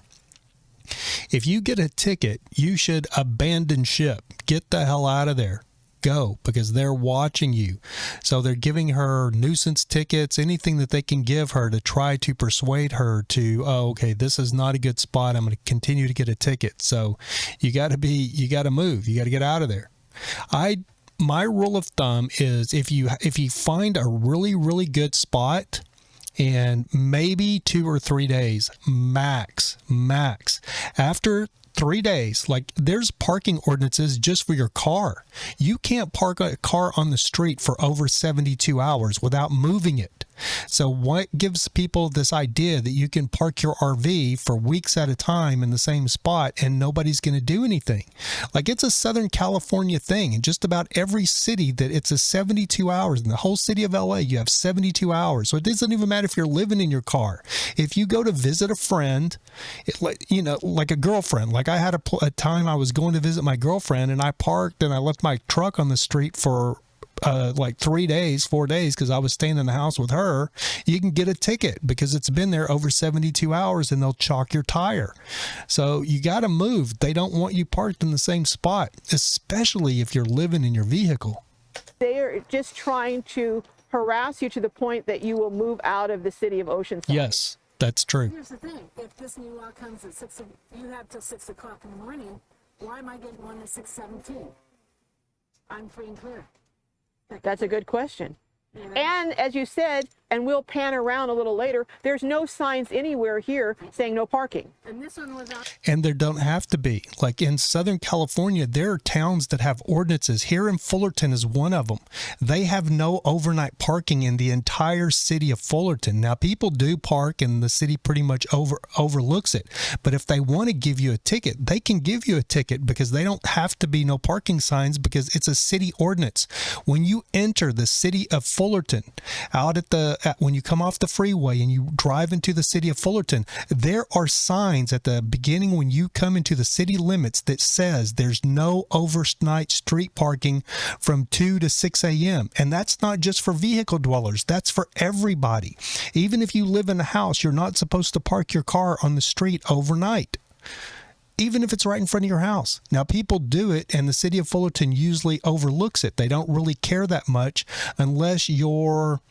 If you get a ticket, you should abandon ship. Get the hell out of there. Go, because they're watching you. So they're giving her nuisance tickets, anything that they can give her to try to persuade her to, oh, okay, this is not a good spot. I'm going to continue to get a ticket. So you got to move. You got to get out of there. My rule of thumb is if you find a really, really good spot, and maybe 2 or 3 days max. After 3 days, like there's parking ordinances just for your car. You can't park a car on the street for over 72 hours without moving it. So what gives people this idea that you can park your RV for weeks at a time in the same spot and nobody's going to do anything? Like, it's a Southern California thing. In just about every city that it's a 72 hours. In the whole city of LA, you have 72 hours. So it doesn't even matter if you're living in your car. If you go to visit a friend, like a girlfriend, like I had a time I was going to visit my girlfriend and I parked and I left my truck on the street for like 4 days, because I was staying in the house with her. You can get a ticket because it's been there over 72 hours and they'll chalk your tire. So you got to move. They don't want you parked in the same spot, especially if you're living in your vehicle. They are just trying to harass you to the point that you will move out of the city of Oceanside. Yes, that's true. Here's the thing. If this new law comes at 6, you have till 6 o'clock in the morning. Why am I getting one at 6:17? I'm free and clear. That's a good question. And as you said, and we'll pan around a little later, there's no signs anywhere here saying no parking. And this one was out. And there don't have to be. Like in Southern California, there are towns that have ordinances. Here in Fullerton is one of them. They have no overnight parking in the entire city of Fullerton. Now, people do park and the city pretty much overlooks it. But if they want to give you a ticket, they can give you a ticket because they don't have to be no parking signs because it's a city ordinance. When you enter the city of Fullerton, out at the when you come off the freeway and you drive into the city of Fullerton, there are signs at the beginning when you come into the city limits that says there's no overnight street parking from 2 to 6 a.m. And that's not just for vehicle dwellers. That's for everybody. Even if you live in a house, you're not supposed to park your car on the street overnight, even if it's right in front of your house. Now, people do it, and the city of Fullerton usually overlooks it. They don't really care that much unless you're,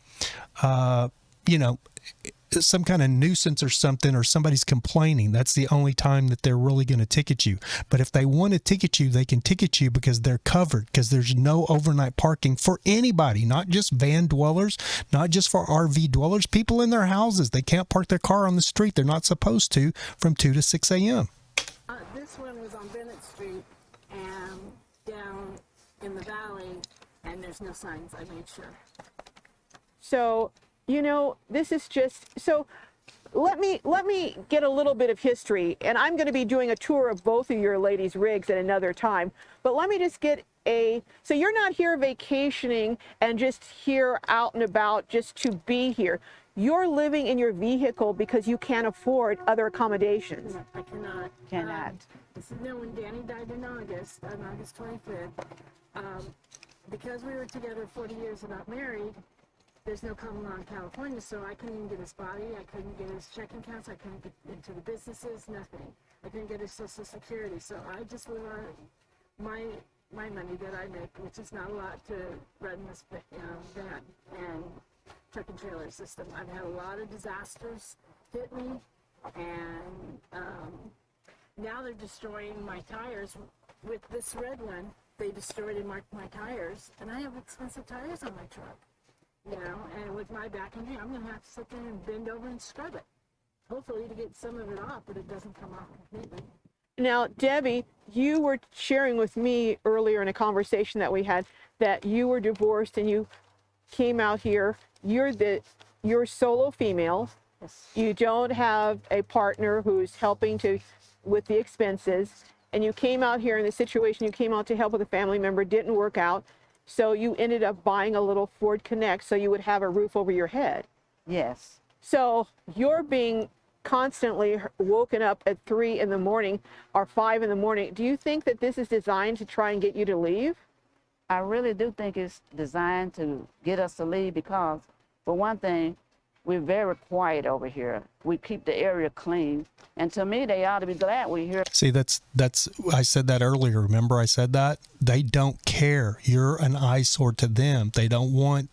some kind of nuisance or something, or somebody's complaining. That's the only time that they're really going to ticket you. But if they want to ticket you, they can ticket you because they're covered, because there's no overnight parking for anybody, not just van dwellers, not just for RV dwellers, people in their houses. They can't park their car on the street. They're not supposed to from 2 to 6 a.m. This one was on Bennett Street and down in the valley, and there's no signs. I made sure. So, this is just, so let me get a little bit of history, and I'm going to be doing a tour of both of your ladies' rigs at another time, but let me just get so you're not here vacationing and just here out and about just to be here. You're living in your vehicle because you can't afford other accommodations. No, I cannot. Cannot. When Danny died in August, on August 25th, because we were together 40 years and not married, there's no common law in California, so I couldn't even get his body, I couldn't get his checking accounts, I couldn't get into the businesses, nothing. I couldn't get his Social Security, so I just live on my money that I make, which is not a lot to run this van and truck and trailer system. I've had a lot of disasters hit me, and now they're destroying my tires. With this red one, they destroyed and marked my tires, and I have expensive tires on my truck. And with my back injury, I'm going to have to sit there and bend over and scrub it, hopefully to get some of it off, but it doesn't come off completely. Now, Debbie, you were sharing with me earlier in a conversation that we had that you were divorced and you came out here. You're solo female. Yes. You don't have a partner who's helping with the expenses, and you came out here in the situation. You came out to help with a family member, didn't work out, so you ended up buying a little Ford Connect so you would have a roof over your head. Yes. So you're being constantly woken up at 3 in the morning or 5 in the morning. Do you think that this is designed to try and get you to leave? I really do think it's designed to get us to leave because, for one thing, we're very quiet over here. We keep the area clean. And to me, they ought to be glad we're here. See, that's I said that earlier. Remember I said that? They don't care. You're an eyesore to them. They don't want,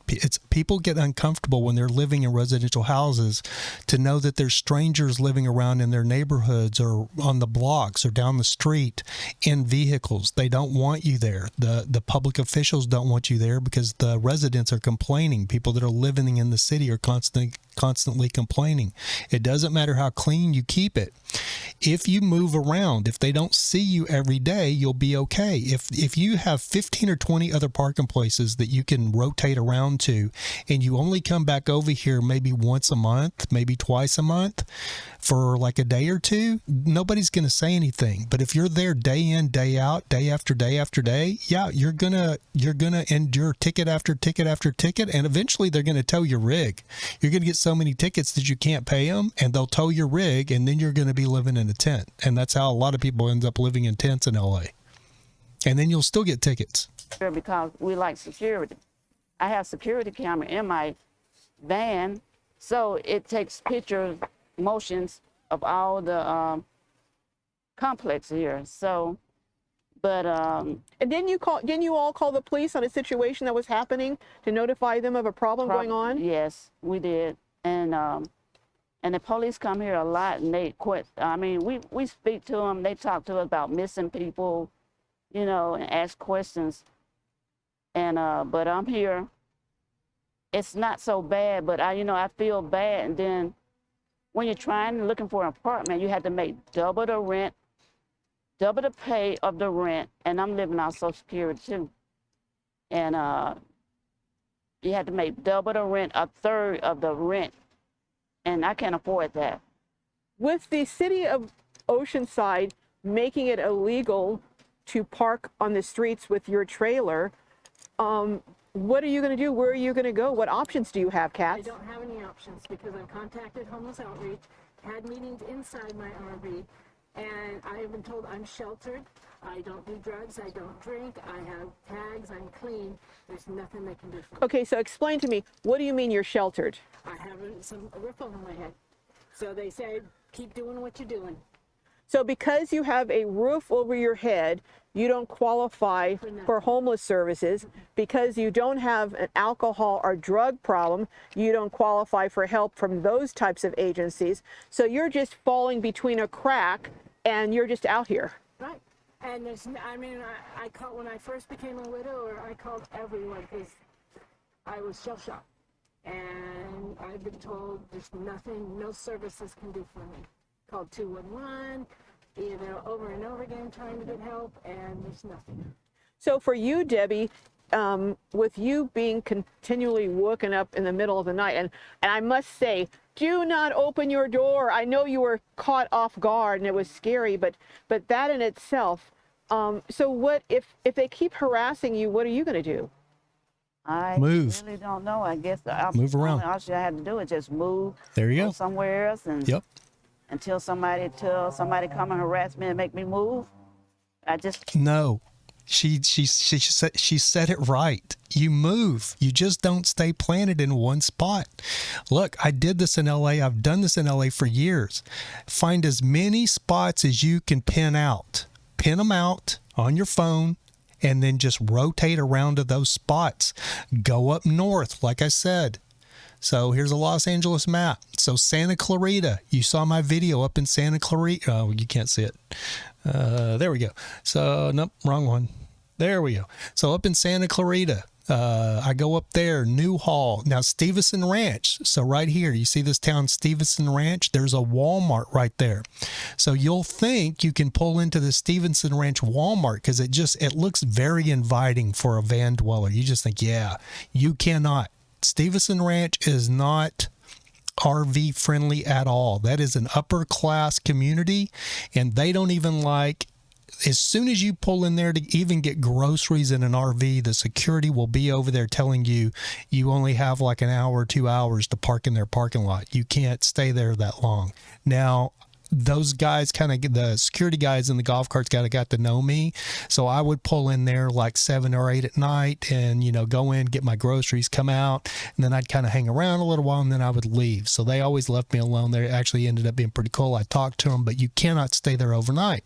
people get uncomfortable when they're living in residential houses to know that there's strangers living around in their neighborhoods or on the blocks or down the street in vehicles. They don't want you there. The public officials don't want you there because the residents are complaining. People that are living in the city are constantly complaining. It doesn't matter how clean you keep it. If you move around, if they don't see you every day, you'll be okay. If you have 15 or 20 other parking places that you can rotate around to, and you only come back over here maybe once a month, maybe twice a month for like a day or two, nobody's going to say anything. But if you're there day in, day out, day after day after day, yeah, you're gonna endure ticket after ticket after ticket, and eventually they're going to tow your rig. You're going to get so many tickets that you can't pay them, and they'll tow your rig, and then you're going to be living in a tent. And that's how a lot of people end up living in tents in LA. And then you'll still get tickets. Because we like security. I have security camera in my van, so it takes pictures, motions of all the complex here. So, but and didn't you all call the police on a situation that was happening to notify them of a problem going on? Yes, we did. And the police come here a lot, and they quit. I mean, we speak to them. They talk to us about missing people, and ask questions. And but I'm here. It's not so bad, but I feel bad. And then when you're looking for an apartment, you have to make double the rent, double the pay of the rent, and I'm living on Social Security too. And you have to make double the rent, a third of the rent, and I can't afford that. With the city of Oceanside making it illegal to park on the streets with your trailer, what are you going to do? Where are you going to go? What options do you have, I Katz? don't have any options because I've contacted Homeless Outreach, had meetings inside my RV, and I have been told I'm sheltered. I don't do drugs. I don't drink. I have tags. I'm clean. There's nothing they can do for me. Okay, so explain to me, what do you mean you're sheltered? I have a roof over my head. So they say, keep doing what you're doing. So because you have a roof over your head, you don't qualify for homeless services. Because you don't have an alcohol or drug problem, you don't qualify for help from those types of agencies. So you're just falling between a crack and you're just out here. Right. And there's, I mean, I called, when I first became a widower, I called everyone because I was shell-shocked. And I've been told there's nothing, no services can do for me. Called 211, over and over again trying to get help, and there's nothing. So for you, Debbie, with you being continually woken up in the middle of the night, and I must say, do not open your door. I know you were caught off guard and it was scary, but that in itself. So what if they keep harassing you? What are you going to do? I Move. really don't know. I guess Move around. all I had to do is just move. There you go go. somewhere else, and Yep. until somebody come and harass me and make me move. I just No, she said it right. You move. You just don't stay planted in one spot. Look, I did this in LA. I've done this in LA for years. Find as many spots as you can pin out. Pin them out on your phone, and then just rotate around to those spots. Go up north, like I said. So here's a Los Angeles map. So Santa Clarita, you saw my video up in Santa Clarita. Oh, you can't see it. There we go. So, nope, wrong one. There we go. So up in Santa Clarita, I go up there, Newhall. Now, Stevenson Ranch. So right here, you see this town, Stevenson Ranch? There's a Walmart right there. So you'll think you can pull into the Stevenson Ranch Walmart because it looks very inviting for a van dweller. You just think, yeah, you cannot. Stevenson Ranch is not RV friendly at all. That is an upper class community, and they don't even like, as soon as you pull in there to even get groceries in an RV, the security will be over there telling you you only have like an hour or 2 hours to park in their parking lot. You can't stay there that long. Now, those guys the security guys in the golf carts got to know me. So I would pull in there like 7 or 8 at night and, go in, get my groceries, come out, and then I'd kind of hang around a little while and then I would leave. So they always left me alone. They actually ended up being pretty cool. I talked to them, but you cannot stay there overnight.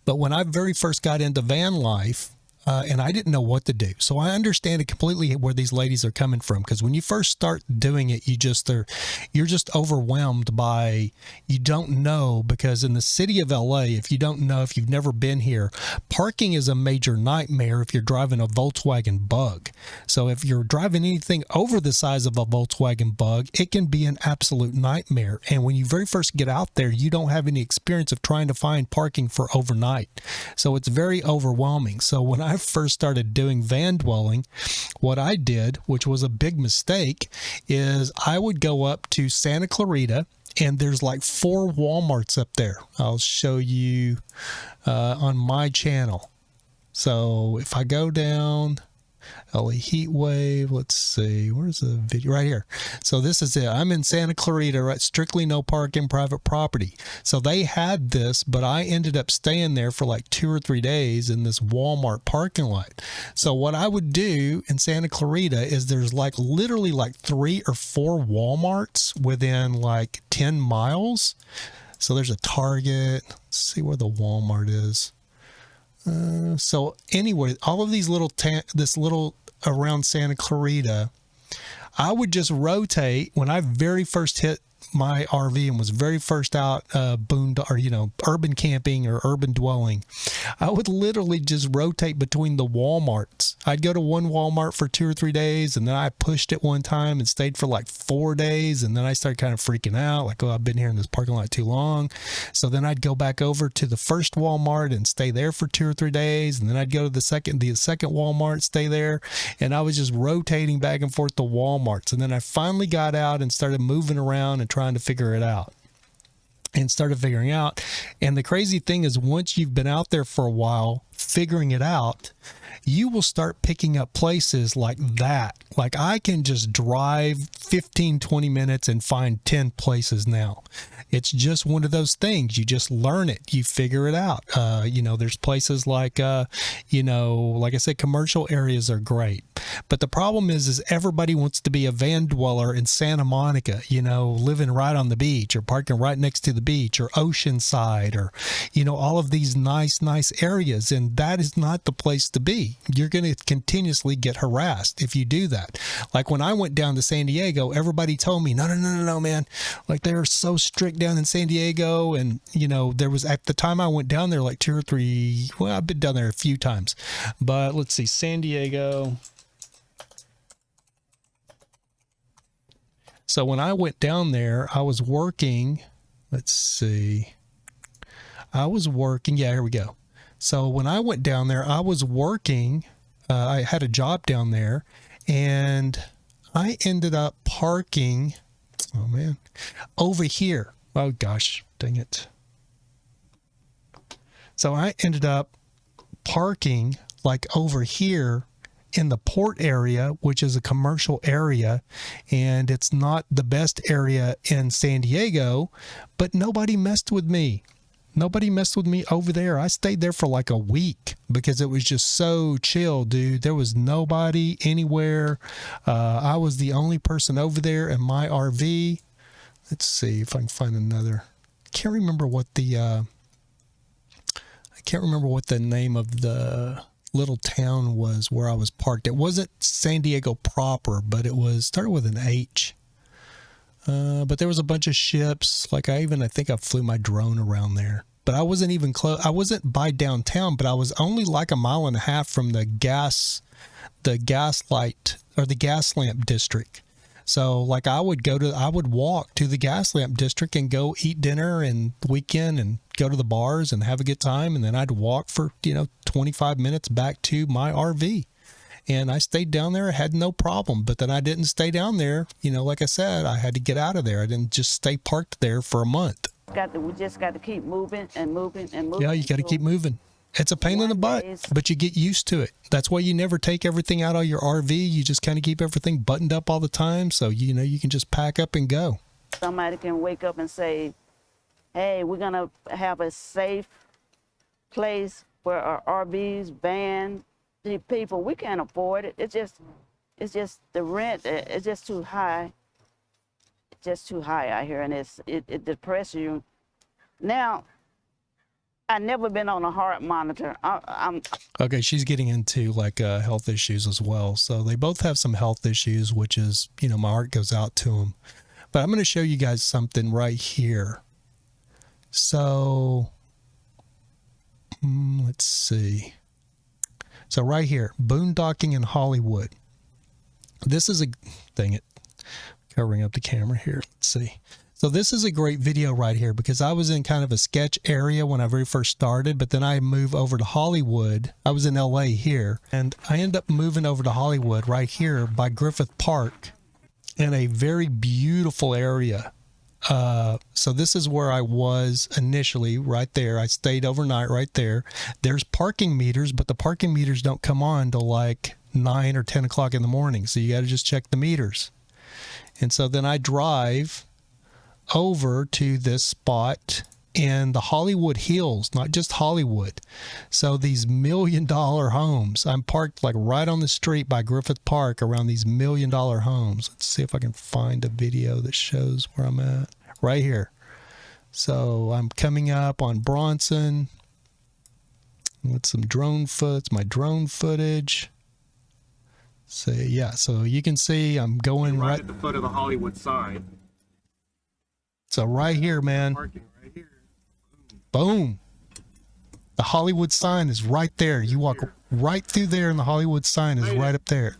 But when I very first got into van life, and I didn't know what to do. So I understand it completely where these ladies are coming from, because when you first start doing it, you're just overwhelmed by, you don't know, because in the city of LA, if you've never been here, parking is a major nightmare if you're driving a Volkswagen Bug. So if you're driving anything over the size of a Volkswagen Bug, it can be an absolute nightmare. And when you very first get out there, you don't have any experience of trying to find parking for overnight. So it's very overwhelming. So when I first started doing van dwelling, what I did, which was a big mistake, is I would go up to Santa Clarita, and there's like 4 Walmarts up there. I'll show you on my channel. So if I go down LA heat wave, let's see, where's the video? Right here. So this is it. I'm in Santa Clarita, right? Strictly no parking, private property. So they had this, but I ended up staying there for like 2 or 3 days in this Walmart parking lot. So what I would do in Santa Clarita is there's like literally like 3 or 4 Walmarts within like 10 miles. So there's a Target. Let's see where the Walmart is. So anyway, all of these this little around Santa Clarita, I would just rotate. When I very first hit my RV and was very first out urban camping or urban dwelling, I would literally just rotate between the Walmarts. I'd go to one Walmart for 2 or 3 days, and then I pushed it one time and stayed for like 4 days, and then I started kind of freaking out, like, oh, I've been here in this parking lot too long. So then I'd go back over to the first Walmart and stay there for 2 or 3 days, and then I'd go to the second Walmart, stay there, and I was just rotating back and forth to Walmarts. And then I finally got out and started moving around and trying to figure it out. And started figuring out. And the crazy thing is, once you've been out there for a while figuring it out, you will start picking up places like that. Like I can just drive 15, 20 minutes and find 10 places now. It's just one of those things. You just learn it. You figure it out. You know, there's places like, you know, like I said, commercial areas are great. But the problem is everybody wants to be a van dweller in Santa Monica, you know, living right on the beach or parking right next to the beach or Oceanside or, you know, all of these nice areas. And that is not the place to be. You're going to continuously get harassed if you do that. Like when I went down to San Diego, everybody told me, no, man. Like they were so strict down in San Diego. And, you know, there was at the time I went down there like 2 or 3, well, I've been down there a few times. But let's see, San Diego. So when I went down there, I was working, let's see, I was working, yeah, here we go. So when I went down there, I was working, I had a job down there, and I ended up parking, oh man, over here. Oh gosh, dang it. So I ended up parking like over here in the port area, which is a commercial area, and it's not the best area in San Diego, but nobody messed with me. Nobody messed with me over there. I stayed there for like a week because it was just so chill, dude. There was nobody anywhere. I was the only person over there in my RV. Let's see if I can find another. I can't remember what the name of the little town was where I was parked. It wasn't San Diego proper, but it was started with an H. But there was a bunch of ships. Like I think I flew my drone around there. But I wasn't even close. I wasn't by downtown, but I was only like a mile and a half from the gas light or the gas lamp district. So like I would walk to the gas lamp district and go eat dinner and weekend and go to the bars and have a good time. And then I'd walk for, 25 minutes back to my RV. And I stayed down there. I had no problem. But then I didn't stay down there. Like I said, I had to get out of there. I didn't just stay parked there for a month. We just got to keep moving and moving and moving. Yeah, you got to keep moving. It's a pain in the butt, but you get used to it. That's why you never take everything out of your RV. You just kind of keep everything buttoned up all the time. So, you can just pack up and go. Somebody can wake up and say, hey, we're going to have a safe place where our RVs, van, the people, we can't afford it. It's just the rent, it's just too high. It's just too high out here, and it depresses you. Now, I've never been on a heart monitor. Okay, she's getting into like health issues as well. So they both have some health issues, which is, my heart goes out to them. But I'm going to show you guys something right here. So let's see. So right here, boondocking in Hollywood. This is dang it, covering up the camera here. Let's see. So this is a great video right here because I was in kind of a sketch area when I very first started, but then I moved over to Hollywood. I was in LA here, and I ended up moving over to Hollywood right here by Griffith Park in a very beautiful area. So this is where I was initially, right there. I stayed overnight right there. There's parking meters, but the parking meters don't come on till like 9 or 10 o'clock in the morning. So you got to just check the meters. And so then I drive over to this spot in the Hollywood Hills, not just Hollywood. So these $1 million homes, I'm parked like right on the street by Griffith Park around these $1 million homes. Let's see if I can find a video that shows where I'm at. Right here. So I'm coming up on Bronson with some my drone footage. So yeah, so you can see I'm going right at the foot of the Hollywood sign. So right here, man. Parking right here. Boom. The Hollywood sign is right there. You walk right through there and the Hollywood sign is right up there.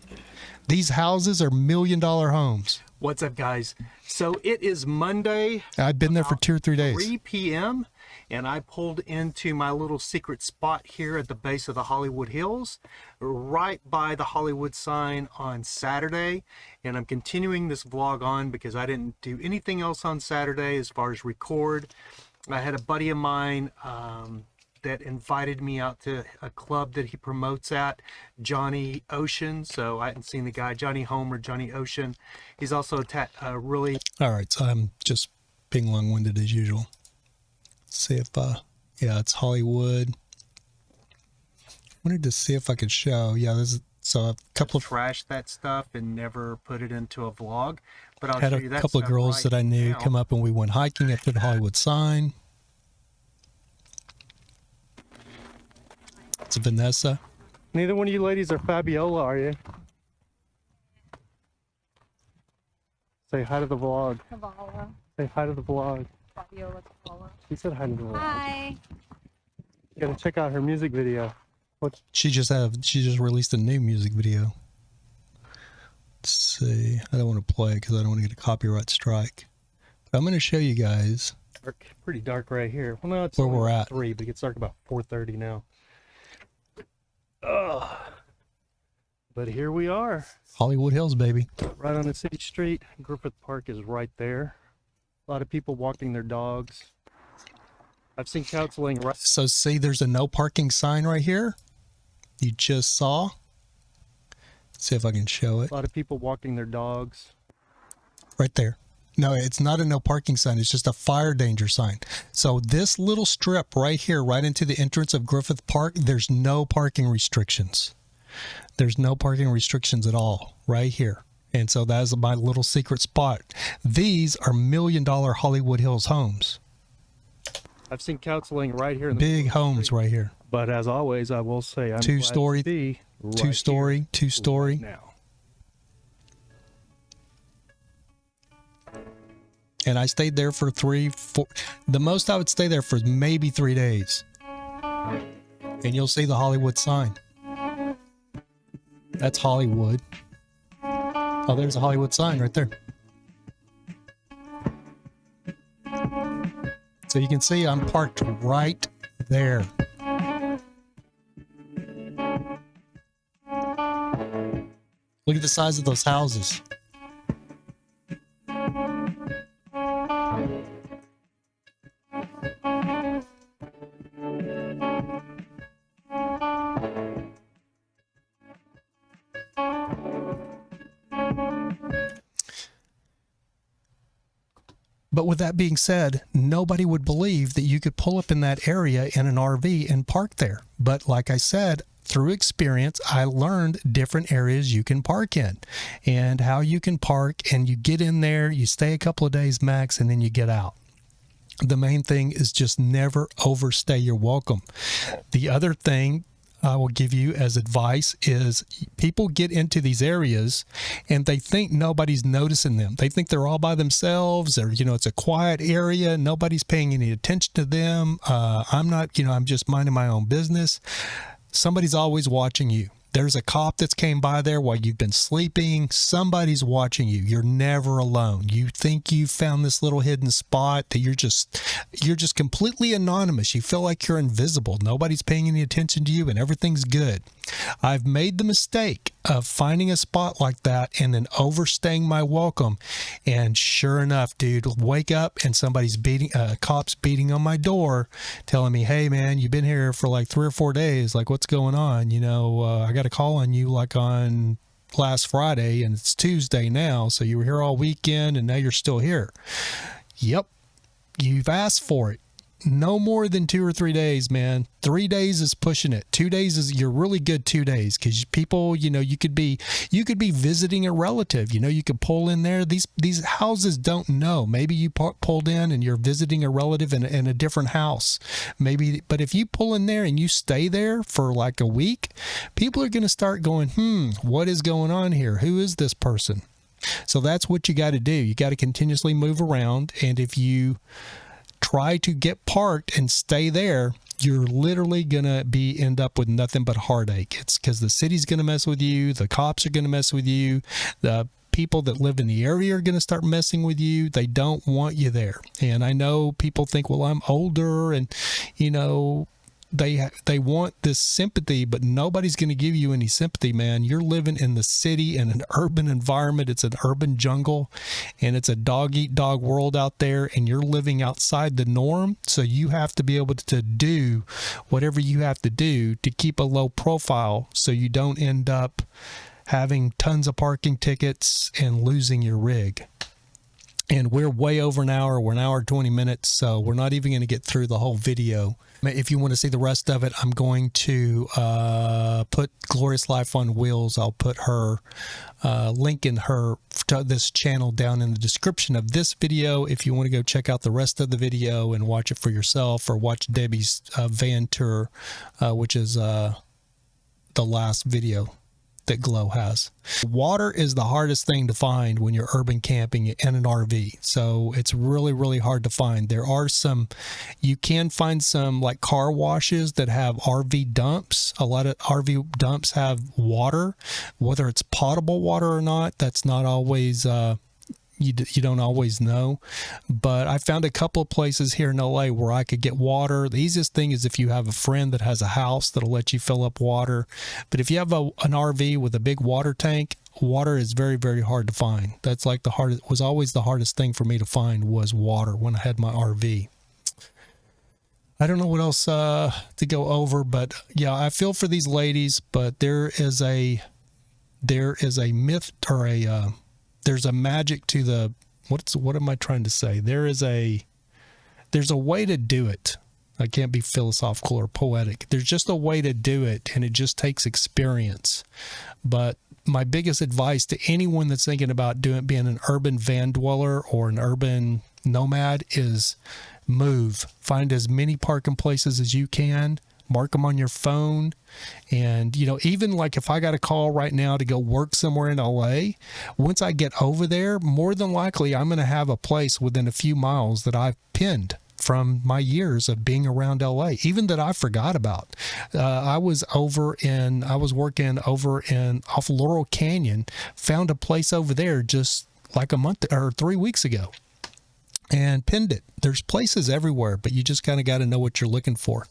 These houses are $1 million homes. What's up, guys? So it is Monday. I've been there for 2 or 3 days. 3 p.m. and I pulled into my little secret spot here at the base of the Hollywood Hills, right by the Hollywood sign on Saturday. And I'm continuing this vlog on because I didn't do anything else on Saturday as far as record. I had a buddy of mine that invited me out to a club that he promotes at, Johnny Ocean. So I hadn't seen the guy, Johnny Home or Johnny Ocean. He's also really... All right, so I'm just being long-winded as usual. Let's see if, yeah, it's Hollywood. Wanted to see if I could show. Yeah, this is... So a couple of trashed that stuff and never put it into a vlog. But I'll show you that. Had a couple of girls that I knew come up and we went hiking up to the Hollywood sign. It's Vanessa. Neither one of you ladies are Fabiola, are you? Say hi to the vlog. Kavala. Say hi to the vlog. Fabiola Kavala. She said hi to the vlog. Hi. You gotta check out her music video. She just released a new music video. Let's see. I don't want to play it because I don't want to get a copyright strike. But I'm going to show you guys. Pretty dark right here. Well, no, it's where we're at. 3, but it gets dark about 4:30 now. But here we are. Hollywood Hills, baby. Right on the city street. Griffith Park is right there. A lot of people walking their dogs. I've seen counseling. So see, there's a no parking sign right here. You just saw. Let's see if I can show it. A lot of people walking their dogs. Right there. No, it's not a no parking sign. It's just a fire danger sign. So this little strip right here, right into the entrance of Griffith Park, there's no parking restrictions. There's no parking restrictions at all right here. And so that is my little secret spot. These are $1 million Hollywood Hills homes. I've seen counseling right here. In the big homes right here. But as always, I will say I'm two-story, two-story two-story. Now. And I stayed there for 3, 4. The most I would stay there for maybe 3 days. And you'll see the Hollywood sign. That's Hollywood. Oh, there's a Hollywood sign right there. So you can see I'm parked right there. Look at the size of those houses. But with that being said, nobody would believe that you could pull up in that area in an RV and park there. But like I said, through experience, I learned different areas you can park in and how you can park, and you get in there, you stay a couple of days max, and then you get out. The main thing is just never overstay your welcome. The other thing I will give you as advice is people get into these areas and they think nobody's noticing them. They think they're all by themselves, or, you know, it's a quiet area. Nobody's paying any attention to them. I'm not, you know, I'm just minding my own business. Somebody's always watching you. There's a cop that's came by there while you've been sleeping. Somebody's watching you. You're never alone. You think you found this little hidden spot that you're just completely anonymous. You feel like you're invisible. Nobody's paying any attention to you and everything's good. I've made the mistake of finding a spot like that and then overstaying my welcome. And sure enough, dude, wake up and somebody's cops beating on my door, telling me, "Hey man, you've been here for like 3 or 4 days. Like, what's going on? You know, I got a call on you like on last Friday and it's Tuesday now. So you were here all weekend and now you're still here." Yep. You've asked for it. No more than 2 or 3 days, man. 3 days is pushing it. 2 days is you're really good. 2 days, because people, you know, you could be visiting a relative. You know, you could pull in there. These houses don't know. Maybe you pulled in and you're visiting a relative in a different house. Maybe, but if you pull in there and you stay there for like a week, people are going to start going, what is going on here? Who is this person? So that's what you got to do. You got to continuously move around, and if you try to get parked and stay there, you're literally going to end up with nothing but heartache. It's because the city's going to mess with you. The cops are going to mess with you. The people that live in the area are going to start messing with you. They don't want you there. And I know people think, well, I'm older and, you know, they want this sympathy, but nobody's going to give you any sympathy, man. You're living in the city in an urban environment. It's an urban jungle, and it's a dog-eat-dog world out there, and you're living outside the norm. So you have to be able to do whatever you have to do to keep a low profile so you don't end up having tons of parking tickets and losing your rig. And we're way over an hour. We're an hour, 20 minutes, so we're not even going to get through the whole video. If you want to see the rest of it, I'm going to put Glorious Life on Wheels. I'll put her link in her to this channel down in the description of this video if you want to go check out the rest of the video and watch it for yourself, or watch Debbie's van tour, which is the last video that Glow has. Water is the hardest thing to find when you're urban camping in an RV. So it's really, really hard to find. There are some, you can find some like car washes that have RV dumps. A lot of RV dumps have water, whether it's potable water or not. That's not always, you don't always know, but I found a couple of places here in LA where I could get water. The easiest thing is if you have a friend that has a house that'll let you fill up water. But if you have an RV with a big water tank, water is very, very hard to find. That's like was always the hardest thing for me to find, was water when I had my RV. I don't know what else to go over, but yeah, I feel for these ladies, but there is a myth, or there's a magic to the, what am I trying to say? There's a way to do it. I can't be philosophical or poetic. There's just a way to do it, and it just takes experience. But my biggest advice to anyone that's thinking about being an urban van dweller or an urban nomad is move. Find as many parking places as you can. Mark them on your phone. And, you know, even like if I got a call right now to go work somewhere in LA, once I get over there, more than likely I'm going to have a place within a few miles that I've pinned from my years of being around LA, even that I forgot about. I was working over off Laurel Canyon, found a place over there just like a month or 3 weeks ago, and pinned it. There's places everywhere, but you just kind of got to know what you're looking for.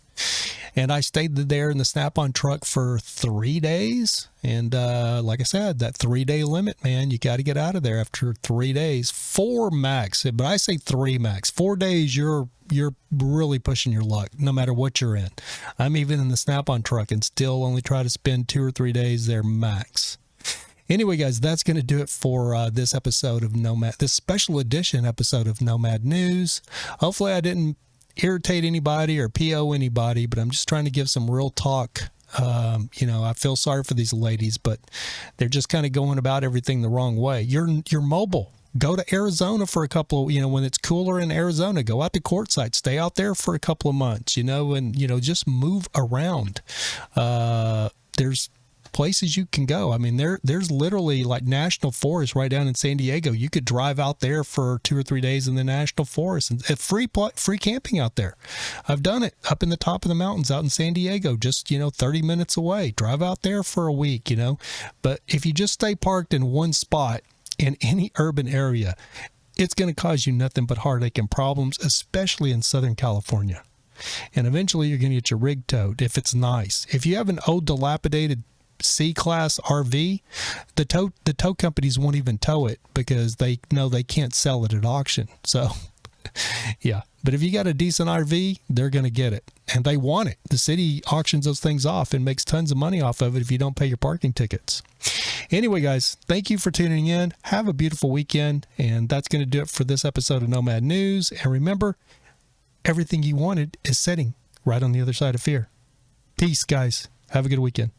And I stayed there in the Snap-on truck for 3 days. And like I said, that 3-day limit, man, you got to get out of there after 3 days. 4 max, but I say 3 max. 4 days, you're really pushing your luck, no matter what you're in. I'm even in the Snap-on truck and still only try to spend 2 or 3 days there max. Anyway, guys, that's going to do it for this episode of Nomad, this special edition episode of Nomad News. Hopefully I didn't irritate anybody or PO anybody, but I'm just trying to give some real talk. You know, I feel sorry for these ladies, but they're just kind of going about everything the wrong way. You're mobile. Go to Arizona for a couple of, you know, when it's cooler in Arizona, go out to Quartzsite, stay out there for a couple of months, you know, and, you know, just move around. There's places you can go. I mean, there's literally like national forest right down in San Diego. You could drive out there for 2 or 3 days in the national forest, and free camping out there. I've done it up in the top of the mountains out in San Diego, just, you know, 30 minutes away. Drive out there for a week, you know. But if you just stay parked in one spot in any urban area, it's going to cause you nothing but heartache and problems, especially in Southern California. And eventually you're going to get your rig towed if it's nice. If you have an old dilapidated C-class RV, the tow companies won't even tow it because they know they can't sell it at auction. So yeah, but if you got a decent RV, they're going to get it, and they want it. The city auctions those things off and makes tons of money off of it if you don't pay your parking tickets. Anyway, guys, thank you for tuning in. Have a beautiful weekend, and that's going to do it for this episode of Nomad News. And remember, everything you wanted is sitting right on the other side of fear. Peace, guys. Have a good weekend.